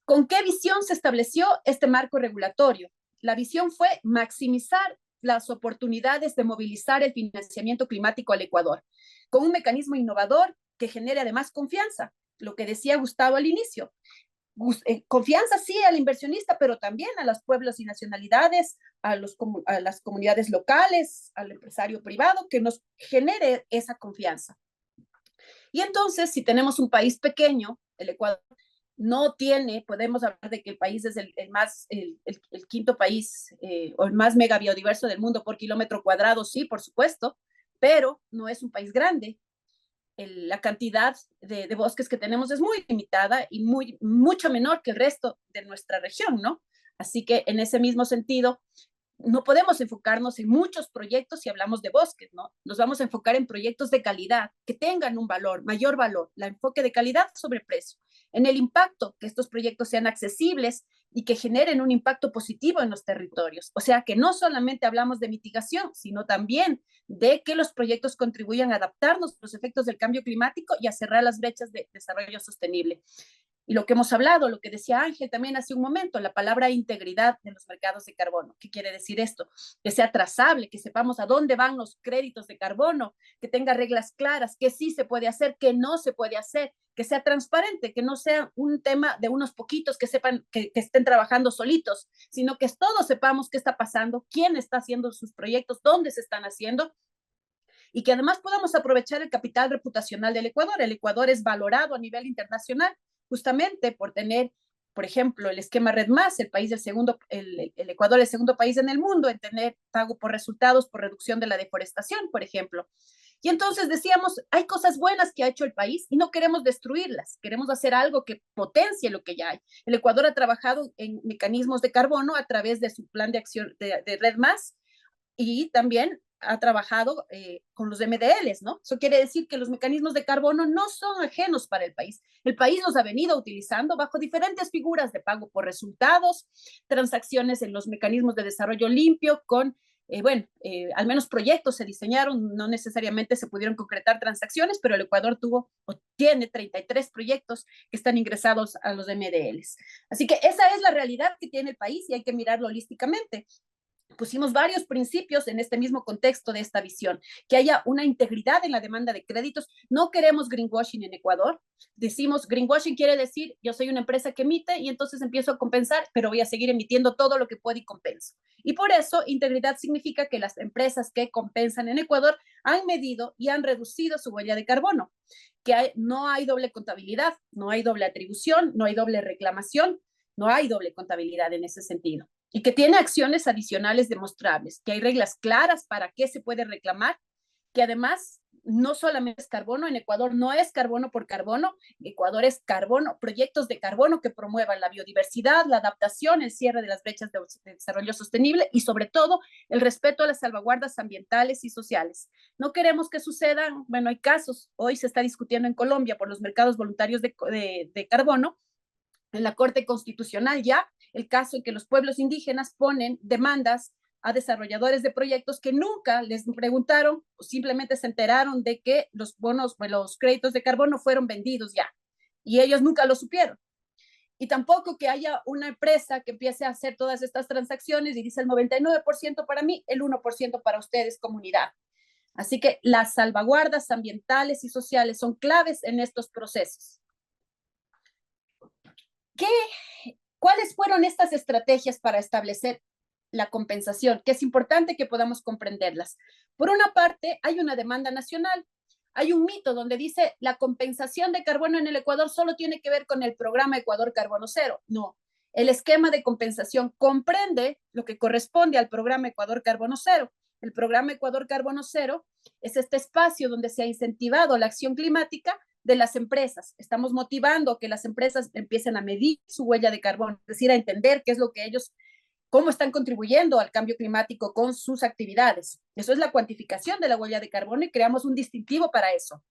¿Con qué visión se estableció este marco regulatorio? La visión fue maximizar las oportunidades de movilizar el financiamiento climático al Ecuador, con un mecanismo innovador que genere además confianza, lo que decía Gustavo al inicio. Confianza sí al inversionista, pero también a los pueblos y nacionalidades, a las comunidades locales, al empresario privado, que nos genere esa confianza. Y entonces, si tenemos un país pequeño, el Ecuador no tiene, podemos hablar de que el país es el quinto país o el más mega biodiverso del mundo por kilómetro cuadrado, sí, por supuesto, pero no es un país grande. La cantidad de bosques que tenemos es muy limitada y mucho menor que el resto de nuestra región, ¿no? Así que en ese mismo sentido, no podemos enfocarnos en muchos proyectos si hablamos de bosques, ¿no? Nos vamos a enfocar en proyectos de calidad, que tengan un valor, mayor valor, el enfoque de calidad sobre precio, en el impacto, que estos proyectos sean accesibles y que generen un impacto positivo en los territorios. O sea, que no solamente hablamos de mitigación, sino también de que los proyectos contribuyan a adaptarnos a los efectos del cambio climático y a cerrar las brechas de desarrollo sostenible. Y lo que hemos hablado, lo que decía Ángel también hace un momento, la palabra integridad de los mercados de carbono. ¿Qué quiere decir esto? Que sea trazable, que sepamos a dónde van los créditos de carbono, que tenga reglas claras, que sí se puede hacer, que no se puede hacer, que sea transparente, que no sea un tema de unos poquitos que sepan, que estén trabajando solitos, sino que todos sepamos qué está pasando, quién está haciendo sus proyectos, dónde se están haciendo, y que además podamos aprovechar el capital reputacional del Ecuador. El Ecuador es valorado a nivel internacional justamente por tener, por ejemplo, el esquema Red Más, el Ecuador es el segundo país en el mundo en tener pago por resultados por reducción de la deforestación, por ejemplo. Y entonces decíamos, hay cosas buenas que ha hecho el país y no queremos destruirlas, queremos hacer algo que potencie lo que ya hay. El Ecuador ha trabajado en mecanismos de carbono a través de su plan de acción de Red Más y también ha trabajado con los MDLs, ¿no? Eso quiere decir que los mecanismos de carbono no son ajenos para el país. El país los ha venido utilizando bajo diferentes figuras de pago por resultados, transacciones en los mecanismos de desarrollo limpio con, al menos proyectos se diseñaron, no necesariamente se pudieron concretar transacciones, pero el Ecuador tuvo o tiene 33 proyectos que están ingresados a los MDLs. Así que esa es la realidad que tiene el país y hay que mirarlo holísticamente. Pusimos varios principios en este mismo contexto de esta visión, que haya una integridad en la demanda de créditos. No queremos greenwashing en Ecuador. Decimos, greenwashing quiere decir, yo soy una empresa que emite y entonces empiezo a compensar, pero voy a seguir emitiendo todo lo que puedo y compenso. Y por eso, integridad significa que las empresas que compensan en Ecuador han medido y han reducido su huella de carbono, que no hay doble contabilidad, no hay doble atribución, no hay doble reclamación, no hay doble contabilidad en ese sentido. Y que tiene acciones adicionales demostrables, que hay reglas claras para qué se puede reclamar, que además no solamente es carbono, en Ecuador no es carbono por carbono, Ecuador es carbono, proyectos de carbono que promuevan la biodiversidad, la adaptación, el cierre de las brechas de desarrollo sostenible y sobre todo el respeto a las salvaguardas ambientales y sociales. No queremos que sucedan, bueno, hay casos, hoy se está discutiendo en Colombia por los mercados voluntarios de carbono, en la Corte Constitucional ya, el caso en que los pueblos indígenas ponen demandas a desarrolladores de proyectos que nunca les preguntaron o simplemente se enteraron de que los bonos, los créditos de carbono fueron vendidos ya y ellos nunca lo supieron. Y tampoco que haya una empresa que empiece a hacer todas estas transacciones y dice el 99% para mí, el 1% para ustedes, comunidad. Así que las salvaguardas ambientales y sociales son claves en estos procesos. ¿Cuáles fueron estas estrategias para establecer la compensación? Que es importante que podamos comprenderlas. Por una parte, hay una demanda nacional. Hay un mito donde dice la compensación de carbono en el Ecuador solo tiene que ver con el programa Ecuador Carbono Cero. No, el esquema de compensación comprende lo que corresponde al programa Ecuador Carbono Cero. El programa Ecuador Carbono Cero es este espacio donde se ha incentivado la acción climática de las empresas. Estamos motivando que las empresas empiecen a medir su huella de carbono, es decir, a entender qué es lo que ellos, cómo están contribuyendo al cambio climático con sus actividades. Eso es la cuantificación de la huella de carbono y creamos un distintivo para eso.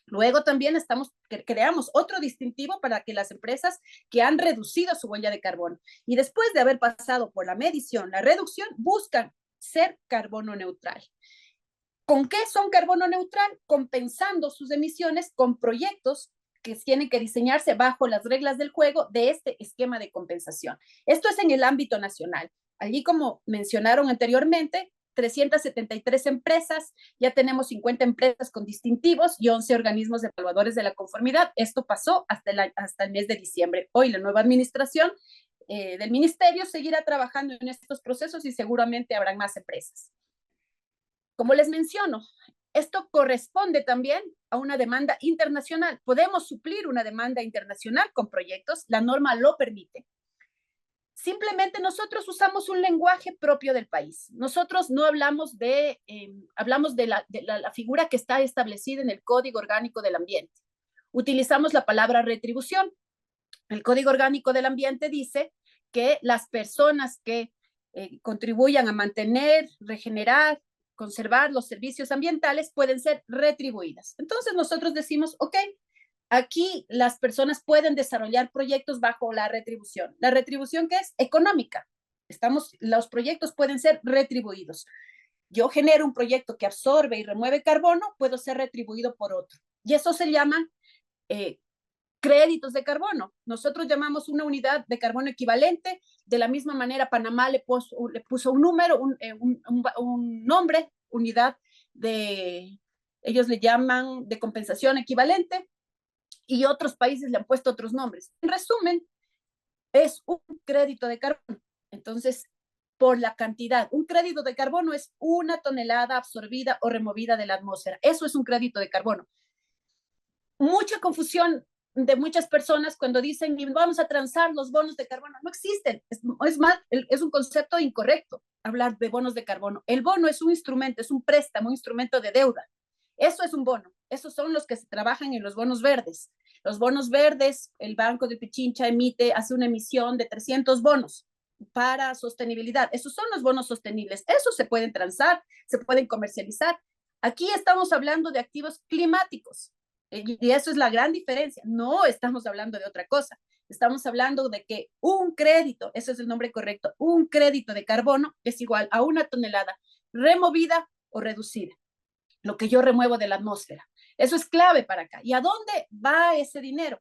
Luego también creamos otro distintivo para que las empresas que han reducido su huella de carbono y después de haber pasado por la medición, la reducción, buscan ser carbono neutral. ¿Con qué son carbono neutral? Compensando sus emisiones con proyectos que tienen que diseñarse bajo las reglas del juego de este esquema de compensación. Esto es en el ámbito nacional. Allí, como mencionaron anteriormente, 373 empresas, ya tenemos 50 empresas con distintivos y 11 organismos evaluadores de la conformidad. Esto pasó hasta el mes de diciembre. Hoy la nueva administración del ministerio seguirá trabajando en estos procesos y seguramente habrán más empresas. Como les menciono, esto corresponde también a una demanda internacional. Podemos suplir una demanda internacional con proyectos, la norma lo permite. Simplemente nosotros usamos un lenguaje propio del país. Nosotros no hablamos hablamos de la figura que está establecida en el Código Orgánico del Ambiente. Utilizamos la palabra retribución. El Código Orgánico del Ambiente dice que las personas que contribuyan a mantener, regenerar, conservar los servicios ambientales pueden ser retribuidas. Entonces nosotros decimos, ok, aquí las personas pueden desarrollar proyectos bajo la retribución. ¿La retribución qué es? Económica. Los proyectos pueden ser retribuidos. Yo genero un proyecto que absorbe y remueve carbono, puedo ser retribuido por otro. Y eso se llama créditos de carbono. Nosotros llamamos una unidad de carbono equivalente. De la misma manera, Panamá le puso un número, un nombre, unidad ellos le llaman de compensación equivalente, y otros países le han puesto otros nombres. En resumen, es un crédito de carbono. Entonces, por la cantidad, un crédito de carbono es 1 tonelada absorbida o removida de la atmósfera. Eso es un crédito de carbono. Mucha confusión de muchas personas cuando dicen vamos a transar los bonos de carbono. No existen. Es un concepto incorrecto hablar de bonos de carbono. El bono es un instrumento, es un préstamo, un instrumento de deuda. Eso es un bono. Esos son los que se trabajan en los bonos verdes. Los bonos verdes, el Banco de Pichincha hace una emisión de 300 bonos para sostenibilidad. Esos son los bonos sostenibles. Esos se pueden transar, se pueden comercializar. Aquí estamos hablando de activos climáticos. Y eso es la gran diferencia. No estamos hablando de otra cosa. Estamos hablando de que un crédito, ese es el nombre correcto, un crédito de carbono es igual a 1 tonelada removida o reducida, lo que yo remuevo de la atmósfera. Eso es clave para acá. ¿Y a dónde va ese dinero?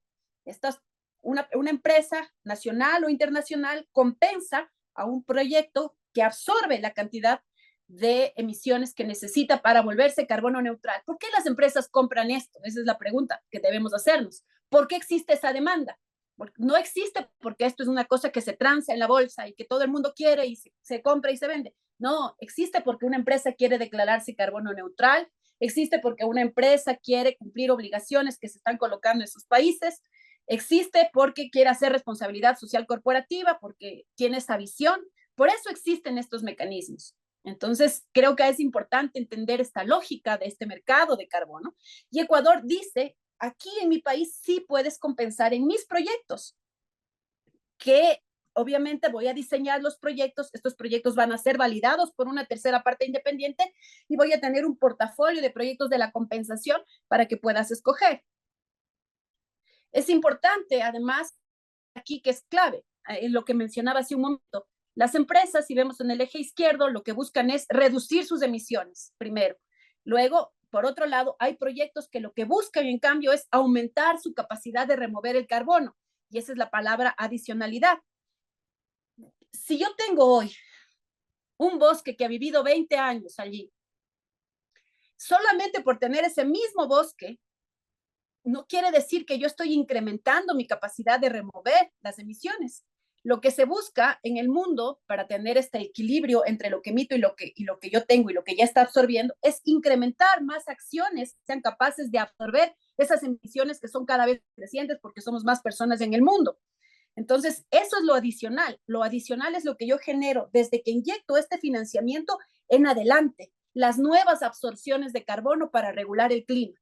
Una empresa nacional o internacional compensa a un proyecto que absorbe la cantidad de emisiones que necesita para volverse carbono neutral. ¿Por qué las empresas compran esto? Esa es la pregunta que debemos hacernos. ¿Por qué existe esa demanda? No existe porque esto es una cosa que se transa en la bolsa y que todo el mundo quiere y se compra y se vende. No, existe porque una empresa quiere declararse carbono neutral, existe porque una empresa quiere cumplir obligaciones que se están colocando en sus países, existe porque quiere hacer responsabilidad social corporativa, porque tiene esa visión. Por eso existen estos mecanismos. Entonces, creo que es importante entender esta lógica de este mercado de carbono. Y Ecuador dice, aquí en mi país sí puedes compensar en mis proyectos, que obviamente voy a diseñar los proyectos, estos proyectos van a ser validados por una tercera parte independiente y voy a tener un portafolio de proyectos de la compensación para que puedas escoger. Es importante, además, aquí que es clave, en lo que mencionaba hace un momento, las empresas, si vemos en el eje izquierdo, lo que buscan es reducir sus emisiones, primero. Luego, por otro lado, hay proyectos que lo que buscan, en cambio, es aumentar su capacidad de remover el carbono. Y esa es la palabra adicionalidad. Si yo tengo hoy un bosque que ha vivido 20 años allí, solamente por tener ese mismo bosque, no quiere decir que yo estoy incrementando mi capacidad de remover las emisiones. Lo que se busca en el mundo para tener este equilibrio entre lo que emito y lo que yo tengo y lo que ya está absorbiendo es incrementar más acciones que sean capaces de absorber esas emisiones que son cada vez crecientes porque somos más personas en el mundo. Entonces, eso es lo adicional. Lo adicional es lo que yo genero desde que inyecto este financiamiento en adelante, las nuevas absorciones de carbono para regular el clima.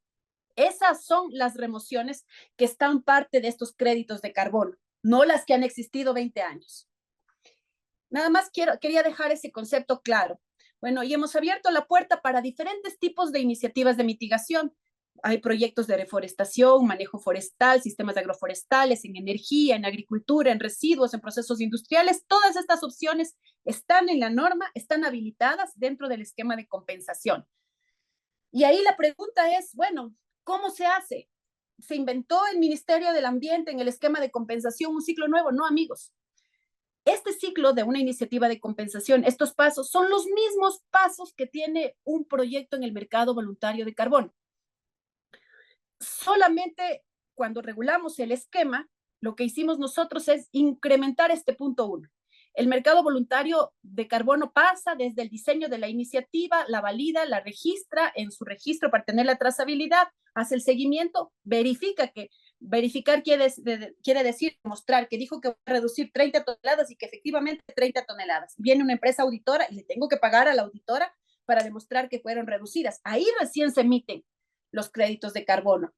Esas son las remociones que están parte de estos créditos de carbono, no las que han existido 20 años. Nada más quería dejar ese concepto claro. Bueno, y hemos abierto la puerta para diferentes tipos de iniciativas de mitigación. Hay proyectos de reforestación, manejo forestal, sistemas agroforestales, en energía, en agricultura, en residuos, en procesos industriales. Todas estas opciones están en la norma, están habilitadas dentro del esquema de compensación. Y ahí la pregunta es, bueno, ¿cómo se hace? ¿Se inventó el Ministerio del Ambiente en el esquema de compensación un ciclo nuevo? No, amigos. Este ciclo de una iniciativa de compensación, estos pasos, son los mismos pasos que tiene un proyecto en el mercado voluntario de carbono. Solamente cuando regulamos el esquema, lo que hicimos nosotros es incrementar este punto 1. El mercado voluntario de carbono pasa desde el diseño de la iniciativa, la valida, la registra en su registro para tener la trazabilidad, hace el seguimiento, verificar quiere decir mostrar que dijo que va a reducir 30 toneladas y que efectivamente 30 toneladas. Viene una empresa auditora y le tengo que pagar a la auditora para demostrar que fueron reducidas. Ahí recién se emiten los créditos de carbono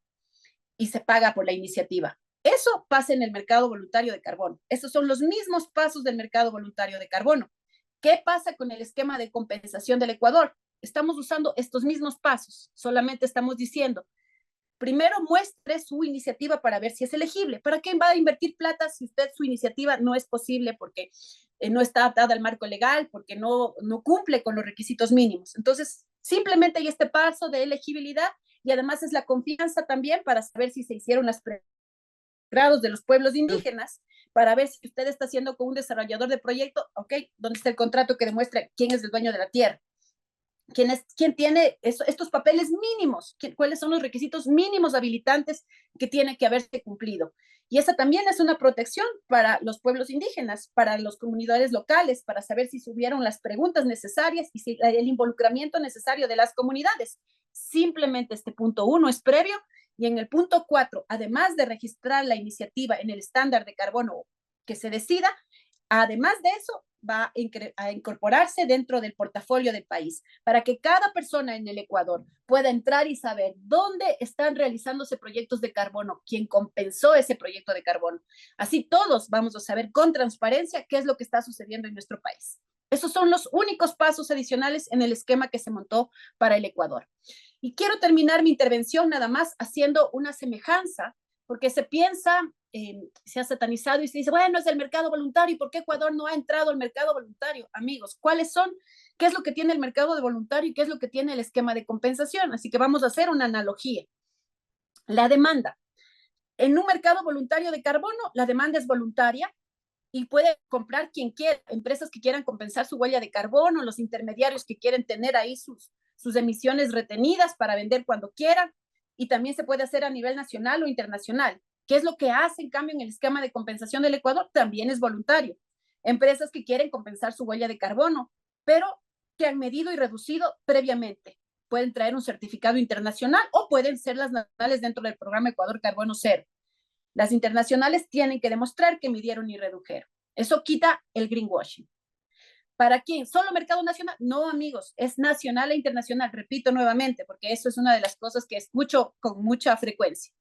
y se paga por la iniciativa. Eso pasa en el mercado voluntario de carbono. Esos son los mismos pasos del mercado voluntario de carbono. ¿Qué pasa con el esquema de compensación del Ecuador? Estamos usando estos mismos pasos, solamente estamos diciendo, primero muestre su iniciativa para ver si es elegible. ¿Para qué va a invertir plata si usted su iniciativa no es posible porque no está atada al marco legal, porque no cumple con los requisitos mínimos? Entonces, simplemente hay este paso de elegibilidad y además es la confianza también para saber si se hicieron las grados de los pueblos indígenas, para ver si usted está haciendo con un desarrollador de proyecto, ok, ¿dónde está el contrato que demuestra quién es el dueño de la tierra? ¿Quién tiene estos papeles mínimos? ¿Cuáles son los requisitos mínimos habilitantes que tiene que haberse cumplido? Y esa también es una protección para los pueblos indígenas, para las comunidades locales, para saber si subieron las preguntas necesarias y si el involucramiento necesario de las comunidades. Simplemente este punto 1 es previo y en el punto 4, además de registrar la iniciativa en el estándar de carbono que se decida, además de eso, va a incorporarse dentro del portafolio del país para que cada persona en el Ecuador pueda entrar y saber dónde están realizándose proyectos de carbono, quién compensó ese proyecto de carbono. Así todos vamos a saber con transparencia qué es lo que está sucediendo en nuestro país. Esos son los únicos pasos adicionales en el esquema que se montó para el Ecuador. Y quiero terminar mi intervención nada más haciendo una semejanza, porque se piensa, se ha satanizado y se dice, bueno, es el mercado voluntario, ¿y por qué Ecuador no ha entrado al mercado voluntario? Amigos, ¿cuáles son? ¿Qué es lo que tiene el mercado de voluntario y qué es lo que tiene el esquema de compensación? Así que vamos a hacer una analogía. La demanda. En un mercado voluntario de carbono, la demanda es voluntaria y puede comprar quien quiera, empresas que quieran compensar su huella de carbono, los intermediarios que quieren tener ahí sus emisiones retenidas para vender cuando quieran, y también se puede hacer a nivel nacional o internacional. ¿Qué es lo que hace, en cambio, en el esquema de compensación del Ecuador? También es voluntario. Empresas que quieren compensar su huella de carbono, pero que han medido y reducido previamente. Pueden traer un certificado internacional o pueden ser las nacionales dentro del programa Ecuador Carbono Cero. Las internacionales tienen que demostrar que midieron y redujeron. Eso quita el greenwashing. ¿Para quién? ¿Solo mercado nacional? No, amigos, es nacional e internacional, repito nuevamente, porque eso es una de las cosas que escucho con mucha frecuencia.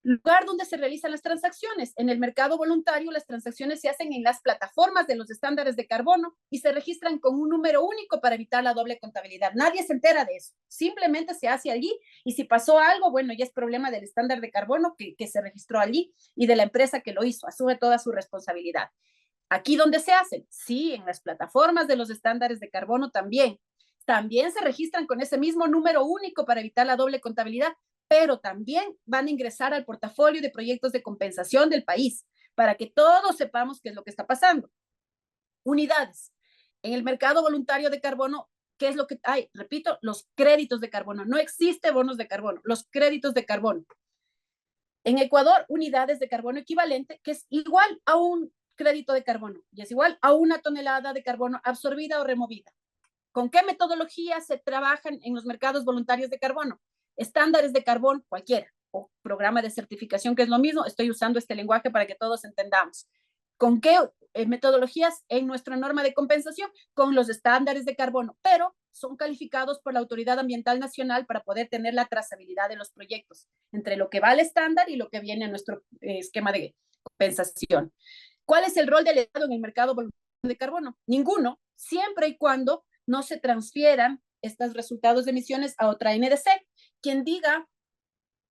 Lugar donde se realizan las transacciones. En el mercado voluntario, las transacciones se hacen en las plataformas de los estándares de carbono y se registran con un número único para evitar la doble contabilidad. Nadie se entera de eso. Simplemente se hace allí y si pasó algo, bueno, ya es problema del estándar de carbono que se registró allí y de la empresa que lo hizo. Asume toda su responsabilidad. Aquí donde se hacen, sí, en las plataformas de los estándares de carbono también. También se registran con ese mismo número único para evitar la doble contabilidad, pero también van a ingresar al portafolio de proyectos de compensación del país, para que todos sepamos qué es lo que está pasando. Unidades. En el mercado voluntario de carbono, ¿qué es lo que hay? Repito, los créditos de carbono. No existe bonos de carbono, los créditos de carbono. En Ecuador, unidades de carbono equivalente, que es igual a un crédito de carbono y es igual a una tonelada de carbono absorbida o removida. ¿Con qué metodología se trabajan en los mercados voluntarios de carbono? Estándares de carbono, cualquiera, o programa de certificación, que es lo mismo. Estoy usando este lenguaje para que todos entendamos. ¿Con qué metodologías en nuestra norma de compensación? Con los estándares de carbono, pero son calificados por la Autoridad Ambiental Nacional para poder tener la trazabilidad de los proyectos entre lo que va al estándar y lo que viene a nuestro esquema de compensación. ¿Cuál es el rol del Estado en el mercado voluntario de carbono? Ninguno, siempre y cuando no se transfieran estos resultados de emisiones a otra NDC. Quien diga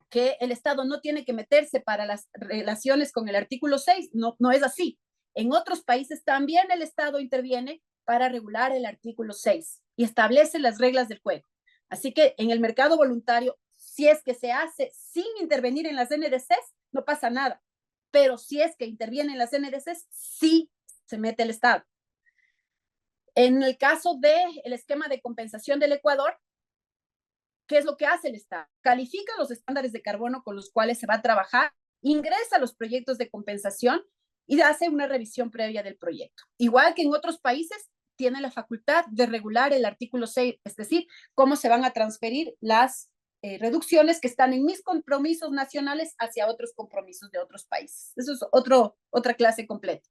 que el Estado no tiene que meterse para las relaciones con el artículo 6, no es así. En otros países también el Estado interviene para regular el artículo 6 y establece las reglas del juego. Así que en el mercado voluntario, si es que se hace sin intervenir en las NDCs, no pasa nada. Pero si es que intervienen las NDCs, sí se mete el Estado. En el caso del esquema de compensación del Ecuador, ¿qué es lo que hace el Estado? Califica los estándares de carbono con los cuales se va a trabajar, ingresa los proyectos de compensación y hace una revisión previa del proyecto. Igual que en otros países, tiene la facultad de regular el artículo 6, es decir, cómo se van a transferir las reducciones que están en mis compromisos nacionales hacia otros compromisos de otros países. Eso es otra clase completa.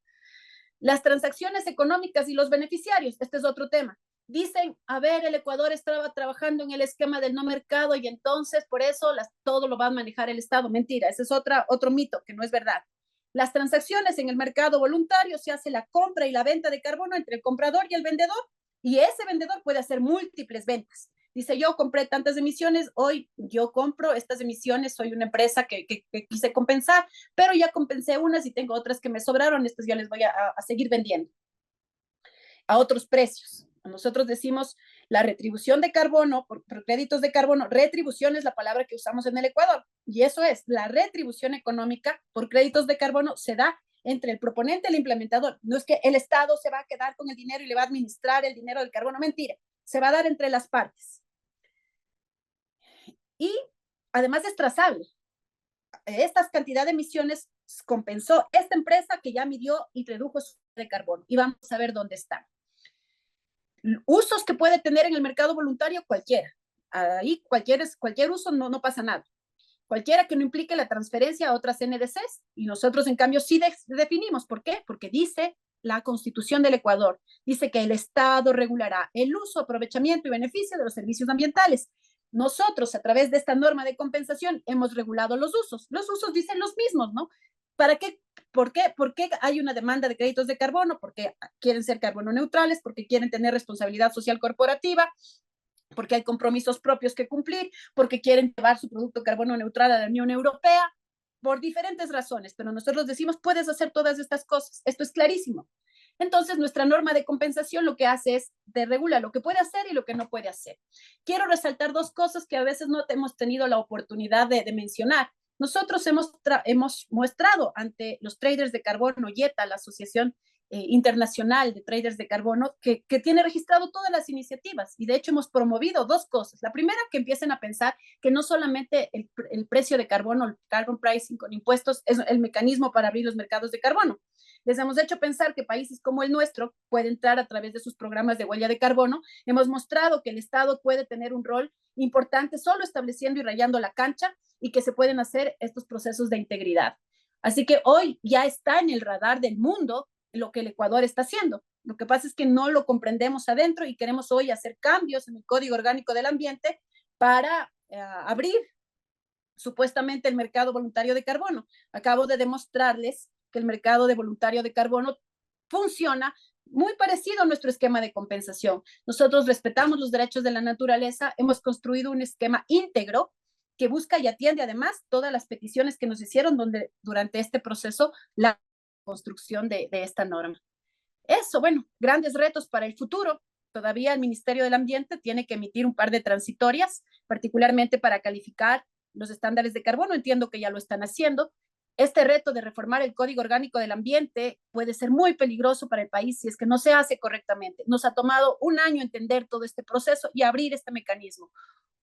Las transacciones económicas y los beneficiarios, este es otro tema. Dicen, a ver, el Ecuador estaba trabajando en el esquema del no mercado y entonces por eso todo lo va a manejar el Estado. Mentira, ese es otro mito que no es verdad. Las transacciones en el mercado voluntario se hace la compra y la venta de carbono entre el comprador y el vendedor y ese vendedor puede hacer múltiples ventas. Dice, yo compré tantas emisiones, hoy yo compro estas emisiones, soy una empresa que quise compensar, pero ya compensé unas y tengo otras que me sobraron, estas ya les voy a seguir vendiendo a otros precios. Nosotros decimos la retribución de carbono por créditos de carbono. Retribución es la palabra que usamos en el Ecuador y eso es la retribución económica por créditos de carbono se da entre el proponente y el implementador. No es que el Estado se va a quedar con el dinero y le va a administrar el dinero del carbono. Mentira, se va a dar entre las partes. Y además es trazable. Esta cantidad de emisiones compensó esta empresa que ya midió y redujo su de carbono y vamos a ver dónde están. Usos que puede tener en el mercado voluntario cualquiera. Ahí cualquier uso no pasa nada. Cualquiera que no implique la transferencia a otras NDCs y nosotros en cambio sí definimos. ¿Por qué? Porque dice la Constitución del Ecuador, dice que el Estado regulará el uso, aprovechamiento y beneficio de los servicios ambientales. Nosotros a través de esta norma de compensación hemos regulado los usos. Los usos dicen los mismos, ¿no? ¿Para qué? ¿Por qué? ¿Por qué hay una demanda de créditos de carbono? Porque quieren ser carbono neutrales, porque quieren tener responsabilidad social corporativa, porque hay compromisos propios que cumplir, porque quieren llevar su producto carbono neutral a la Unión Europea, por diferentes razones, pero nosotros decimos, puedes hacer todas estas cosas, esto es clarísimo. Entonces, nuestra norma de compensación lo que hace es te regula lo que puede hacer y lo que no puede hacer. Quiero resaltar dos cosas que a veces no hemos tenido la oportunidad de mencionar. Nosotros hemos mostrado ante los traders de carbono, YETA, la Asociación Internacional de Traders de Carbono, que tiene registrado todas las iniciativas y de hecho hemos promovido dos cosas. La primera, que empiecen a pensar que no solamente el precio de carbono, el carbon pricing con impuestos es el mecanismo para abrir los mercados de carbono. Les hemos hecho pensar que países como el nuestro pueden entrar a través de sus programas de huella de carbono. Hemos mostrado que el Estado puede tener un rol importante solo estableciendo y rayando la cancha y que se pueden hacer estos procesos de integridad. Así que hoy ya está en el radar del mundo lo que el Ecuador está haciendo. Lo que pasa es que no lo comprendemos adentro y queremos hoy hacer cambios en el Código Orgánico del Ambiente para abrir supuestamente el mercado voluntario de carbono. Acabo de demostrarles que el mercado de voluntario de carbono funciona muy parecido a nuestro esquema de compensación. Nosotros respetamos los derechos de la naturaleza, hemos construido un esquema íntegro que busca y atiende además todas las peticiones que nos hicieron durante este proceso, la construcción de esta norma. Eso, bueno, grandes retos para el futuro. Todavía el Ministerio del Ambiente tiene que emitir un par de transitorias, particularmente para calificar los estándares de carbono. Entiendo que ya lo están haciendo. Este reto de reformar el Código Orgánico del Ambiente puede ser muy peligroso para el país si es que no se hace correctamente. Nos ha tomado un año entender todo este proceso y abrir este mecanismo.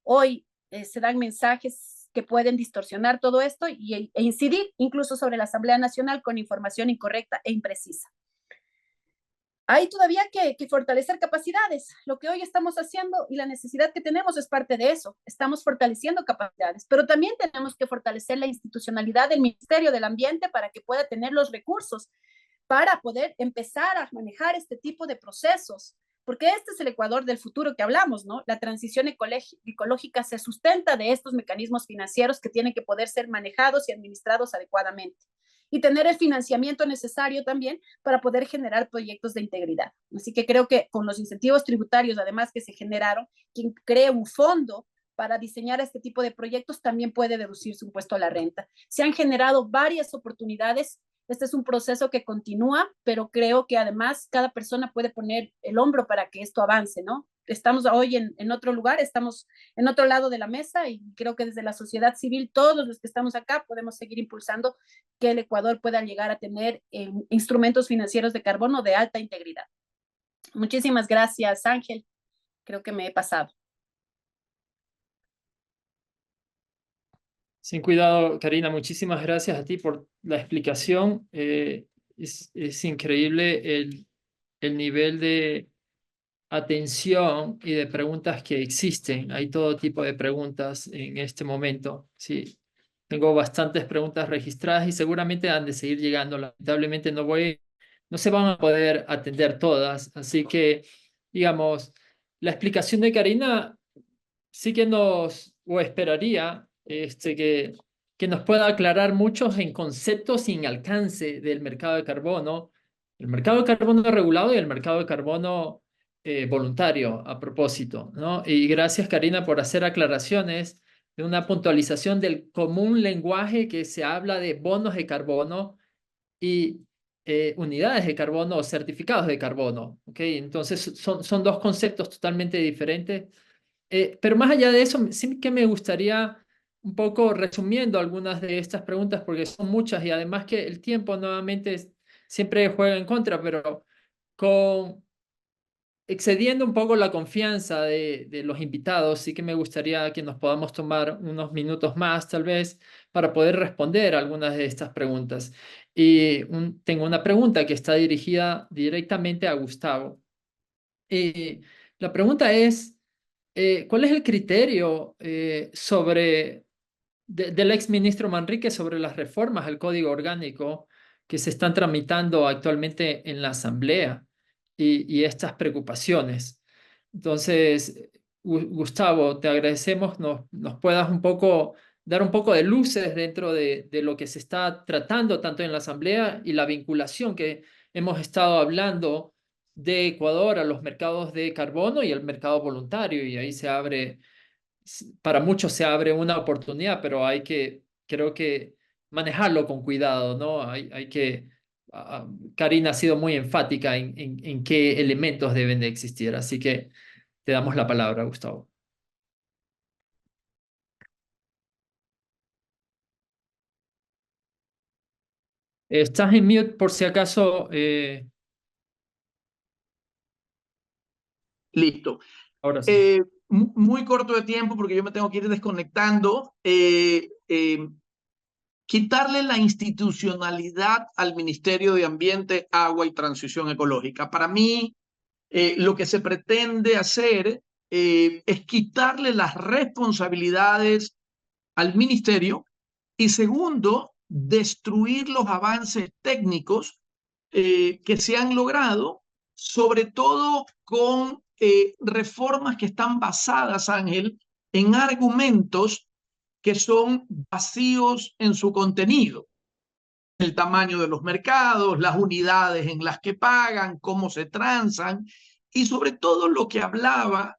Hoy se dan mensajes que pueden distorsionar todo esto e incidir incluso sobre la Asamblea Nacional con información incorrecta e imprecisa. Hay todavía que fortalecer capacidades. Lo que hoy estamos haciendo y la necesidad que tenemos es parte de eso. Estamos fortaleciendo capacidades, pero también tenemos que fortalecer la institucionalidad del Ministerio del Ambiente para que pueda tener los recursos para poder empezar a manejar este tipo de procesos. Porque este es el Ecuador del futuro que hablamos, ¿no? La transición ecológica se sustenta de estos mecanismos financieros que tienen que poder ser manejados y administrados adecuadamente. Y tener el financiamiento necesario también para poder generar proyectos de integridad. Así que creo que con los incentivos tributarios, además que se generaron, quien cree un fondo para diseñar este tipo de proyectos también puede deducir su impuesto a la renta. Se han generado varias oportunidades. Este es un proceso que continúa, pero creo que además cada persona puede poner el hombro para que esto avance, ¿no? Estamos hoy en otro lugar, estamos en otro lado de la mesa y creo que desde la sociedad civil, todos los que estamos acá, podemos seguir impulsando que el Ecuador pueda llegar a tener instrumentos financieros de carbono de alta integridad. Muchísimas gracias, Ángel. Creo que me he pasado. Sin cuidado, Karina, muchísimas gracias a ti por la explicación. Es increíble el nivel de atención y de preguntas que existen. Hay todo tipo de preguntas en este momento. Sí, tengo bastantes preguntas registradas y seguramente han de seguir llegando. Lamentablemente no se van a poder atender todas. Así que, digamos, la explicación de Karina sí que o esperaría que nos pueda aclarar muchos en conceptos sin alcance del mercado de carbono, el mercado de carbono regulado y el mercado de carbono voluntario a propósito, ¿no? Y gracias, Karina, por hacer aclaraciones de una puntualización del común lenguaje que se habla de bonos de carbono y unidades de carbono o certificados de carbono, ¿ok? Entonces son dos conceptos totalmente diferentes. Pero más allá de eso, sí que me gustaría un poco resumiendo algunas de estas preguntas porque son muchas y además que el tiempo nuevamente siempre juega en contra, pero excediendo un poco la confianza de los invitados, sí que me gustaría que nos podamos tomar unos minutos más tal vez para poder responder algunas de estas preguntas. Y tengo una pregunta que está dirigida directamente a Gustavo. La pregunta es, ¿cuál es el criterio del exministro Manrique sobre las reformas al Código Orgánico que se están tramitando actualmente en la Asamblea y estas preocupaciones? Entonces, Gustavo, te agradecemos nos puedas dar un poco de luces dentro de lo que se está tratando tanto en la Asamblea y la vinculación que hemos estado hablando de Ecuador a los mercados de carbono y el mercado voluntario, y ahí para muchos se abre una oportunidad, pero creo que manejarlo con cuidado, ¿no? Karina ha sido muy enfática en qué elementos deben de existir, así que te damos la palabra, Gustavo. Estás en mute por si acaso. Listo. Ahora sí. Muy corto de tiempo porque yo me tengo que ir desconectando. Quitarle la institucionalidad al Ministerio de Ambiente, Agua y Transición Ecológica. Para mí, lo que se pretende hacer es quitarle las responsabilidades al ministerio y segundo, destruir los avances técnicos que se han logrado sobre todo con reformas que están basadas, Ángel, en argumentos que son vacíos en su contenido. El tamaño de los mercados, las unidades en las que pagan, cómo se transan, y sobre todo lo que hablaba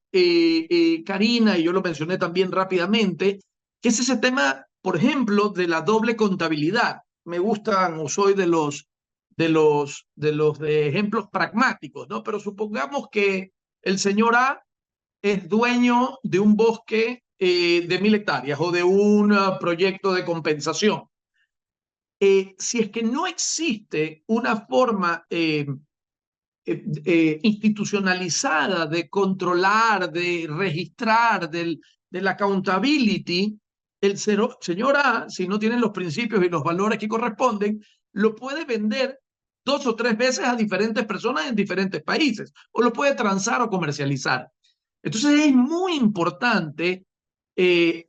Karina, y yo lo mencioné también rápidamente, que es ese tema, por ejemplo, de la doble contabilidad. Me gustan, o soy de ejemplos pragmáticos, ¿no? Pero supongamos que el señor A es dueño de un bosque de 1.000 hectáreas o de un proyecto de compensación. Si es que no existe una forma institucionalizada de controlar, de registrar, del accountability, el señor A, si no tienen los principios y los valores que corresponden, lo puede vender 2 o 3 veces a diferentes personas en diferentes países, o lo puede transar o comercializar. Entonces es muy importante,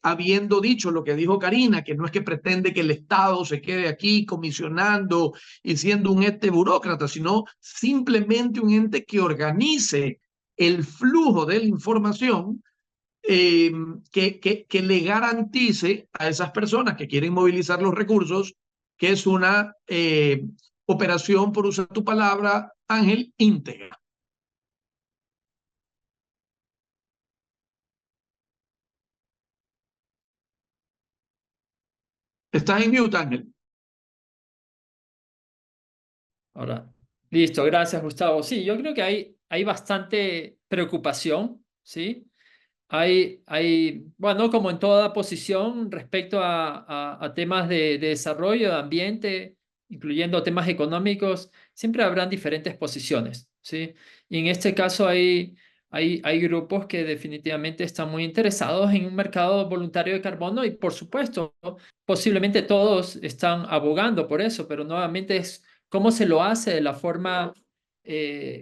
habiendo dicho lo que dijo Karina, que no es que pretende que el Estado se quede aquí comisionando y siendo un ente burócrata, sino simplemente un ente que organice el flujo de la información, que le garantice a esas personas que quieren movilizar los recursos que es una operación, por usar tu palabra, Ángel, íntegra. Estás en mute, Ángel. Ahora, listo, gracias, Gustavo. Sí, yo creo que hay bastante preocupación, ¿sí? Bueno, como en toda posición respecto a temas de desarrollo, de ambiente, incluyendo temas económicos, siempre habrán diferentes posiciones, ¿sí? Y en este caso hay grupos que definitivamente están muy interesados en un mercado voluntario de carbono y, por supuesto, posiblemente todos están abogando por eso, pero nuevamente es cómo se lo hace de la forma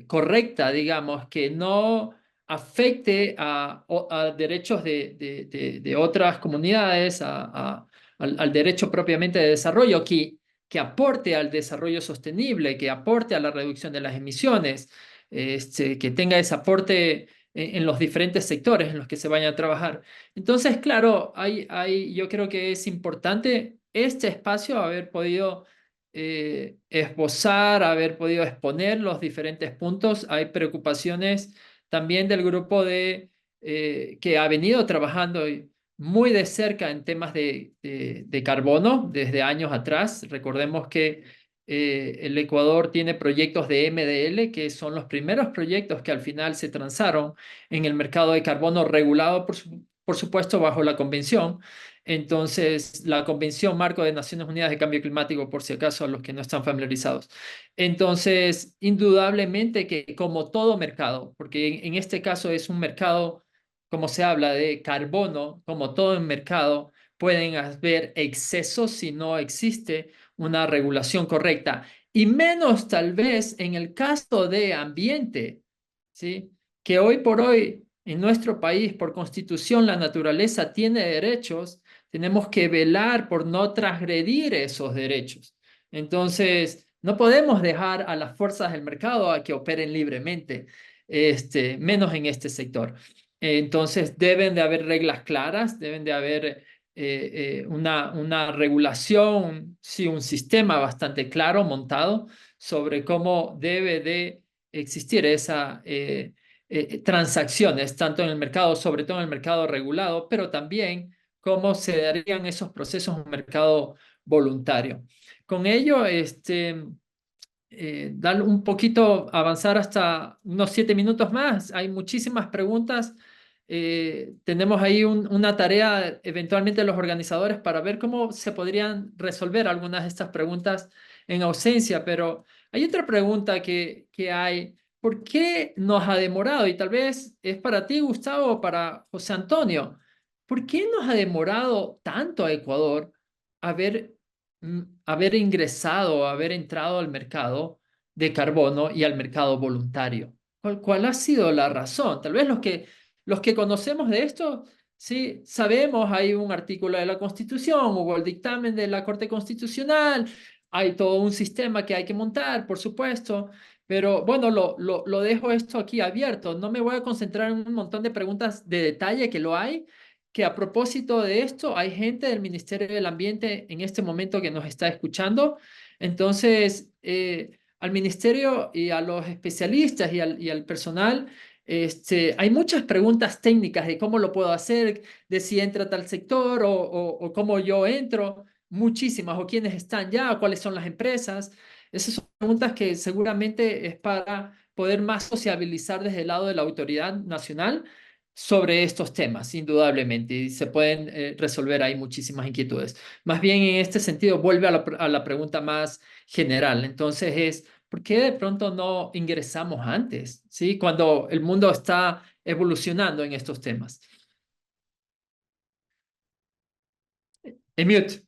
correcta, digamos, que no afecte a derechos de otras comunidades, al derecho propiamente de desarrollo, que aporte al desarrollo sostenible, que aporte a la reducción de las emisiones, que tenga ese aporte en los diferentes sectores en los que se vayan a trabajar. Entonces, claro, yo creo que es importante este espacio haber podido esbozar, haber podido exponer los diferentes puntos. Hay preocupaciones también del grupo que ha venido trabajando muy de cerca en temas de carbono desde años atrás. Recordemos que el Ecuador tiene proyectos de MDL, que son los primeros proyectos que al final se transaron en el mercado de carbono regulado, por supuesto, bajo la convención. Entonces, la Convención Marco de Naciones Unidas de Cambio Climático, por si acaso a los que no están familiarizados. Entonces, indudablemente que como todo mercado, porque en este caso es un mercado, como se habla de carbono, como todo mercado, pueden haber excesos si no existe una regulación correcta. Y menos tal vez en el caso de ambiente, ¿sí? Que hoy por hoy en nuestro país, por constitución, la naturaleza tiene derechos, tenemos que velar por no transgredir esos derechos. Entonces, no podemos dejar a las fuerzas del mercado a que operen libremente, menos en este sector. Entonces, deben de haber reglas claras, deben de haber una regulación, sí, un sistema bastante claro montado sobre cómo debe de existir esa transacciones, tanto en el mercado, sobre todo en el mercado regulado, pero también cómo se darían esos procesos en un mercado voluntario. Con ello, dar un poquito, avanzar hasta unos 7 minutos más. Hay muchísimas preguntas. Tenemos ahí una tarea, eventualmente los organizadores, para ver cómo se podrían resolver algunas de estas preguntas en ausencia, pero hay otra pregunta que hay. ¿Por qué nos ha demorado? Y tal vez es para ti, Gustavo, o para José Antonio. ¿Por qué nos ha demorado tanto a Ecuador haber ingresado, haber entrado al mercado de carbono y al mercado voluntario? ¿Cuál ha sido la razón? Tal vez los que conocemos de esto, sí, sabemos, hay un artículo de la Constitución, hubo el dictamen de la Corte Constitucional, hay todo un sistema que hay que montar, por supuesto, Pero bueno, lo dejo esto aquí abierto. No me voy a concentrar en un montón de preguntas de detalle que lo hay, que a propósito de esto, hay gente del Ministerio del Ambiente en este momento que nos está escuchando. Entonces, al ministerio y a los especialistas y al personal, hay muchas preguntas técnicas de cómo lo puedo hacer, de si entra tal sector o cómo yo entro, muchísimas, o quiénes están ya, o cuáles son las empresas. Esas son preguntas que seguramente es para poder más sociabilizar desde el lado de la autoridad nacional sobre estos temas, indudablemente, y se pueden resolver ahí muchísimas inquietudes. Más bien en este sentido, vuelve a la pregunta más general. Entonces es, ¿por qué de pronto no ingresamos antes? ¿Sí? Cuando el mundo está evolucionando en estos temas. Mute.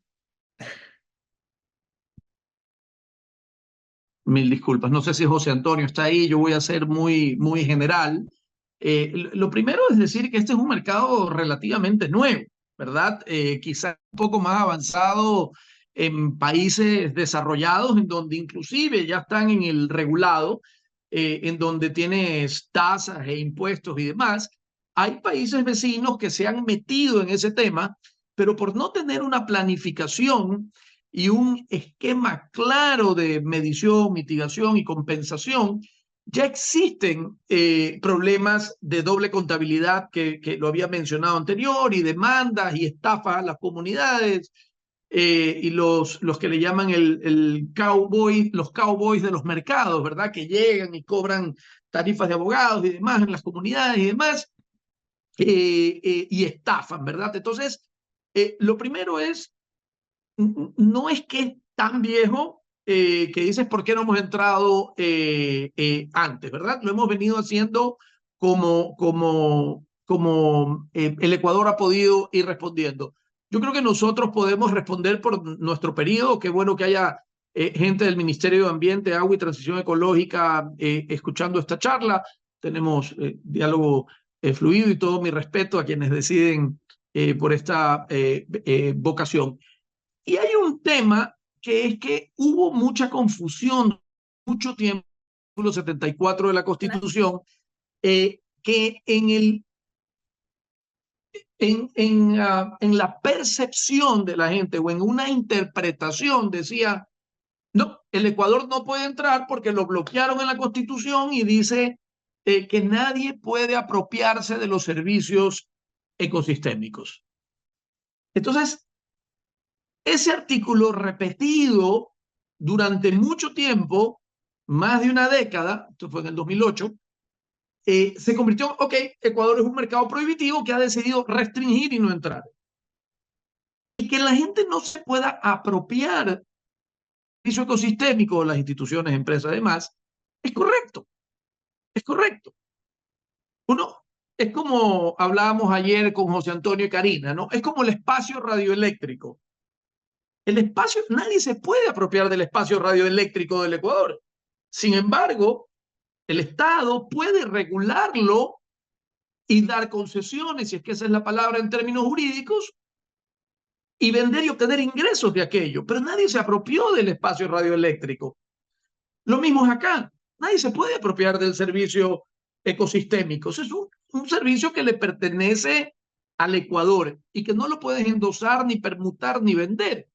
Mil disculpas. No sé si José Antonio está ahí. Yo voy a ser muy general. Lo primero es decir que este es un mercado relativamente nuevo, ¿verdad? Quizá un poco más avanzado en países desarrollados, en donde inclusive ya están en el regulado, en donde tienes tasas e impuestos y demás. Hay países vecinos que se han metido en ese tema, pero por no tener una planificación y un esquema claro de medición, mitigación y compensación, ya existen problemas de doble contabilidad que lo había mencionado anterior, y demandas y estafas a las comunidades, y los que le llaman los cowboys de los mercados, ¿verdad? Que llegan y cobran tarifas de abogados y demás en las comunidades y demás, y estafan, ¿verdad? Entonces, lo primero es, no es que es tan viejo que dices por qué no hemos entrado antes, ¿verdad? Lo hemos venido haciendo como el Ecuador ha podido ir respondiendo. Yo creo que nosotros podemos responder por nuestro periodo. Qué bueno que haya gente del Ministerio de Ambiente, Agua y Transición Ecológica escuchando esta charla. Tenemos diálogo fluido, y todo mi respeto a quienes deciden por esta vocación. Y hay un tema que es que hubo mucha confusión mucho tiempo, en el artículo 74 de la Constitución, que en la percepción de la gente o en una interpretación decía, no, el Ecuador no puede entrar porque lo bloquearon en la Constitución y dice que nadie puede apropiarse de los servicios ecosistémicos. Entonces, ese artículo repetido durante mucho tiempo, más de una década, esto fue en el 2008, se convirtió, ok, Ecuador es un mercado prohibitivo que ha decidido restringir y no entrar. Y que la gente no se pueda apropiar del servicio ecosistémico, las instituciones, empresas, demás, es correcto, es correcto. Uno, es como hablábamos ayer con José Antonio y Karina, ¿no? Es como el espacio radioeléctrico. El espacio, nadie se puede apropiar del espacio radioeléctrico del Ecuador. Sin embargo, el Estado puede regularlo y dar concesiones, si es que esa es la palabra en términos jurídicos, y vender y obtener ingresos de aquello. Pero nadie se apropió del espacio radioeléctrico. Lo mismo es acá. Nadie se puede apropiar del servicio ecosistémico. Es un servicio que le pertenece al Ecuador y que no lo puedes endosar, ni permutar, ni vender.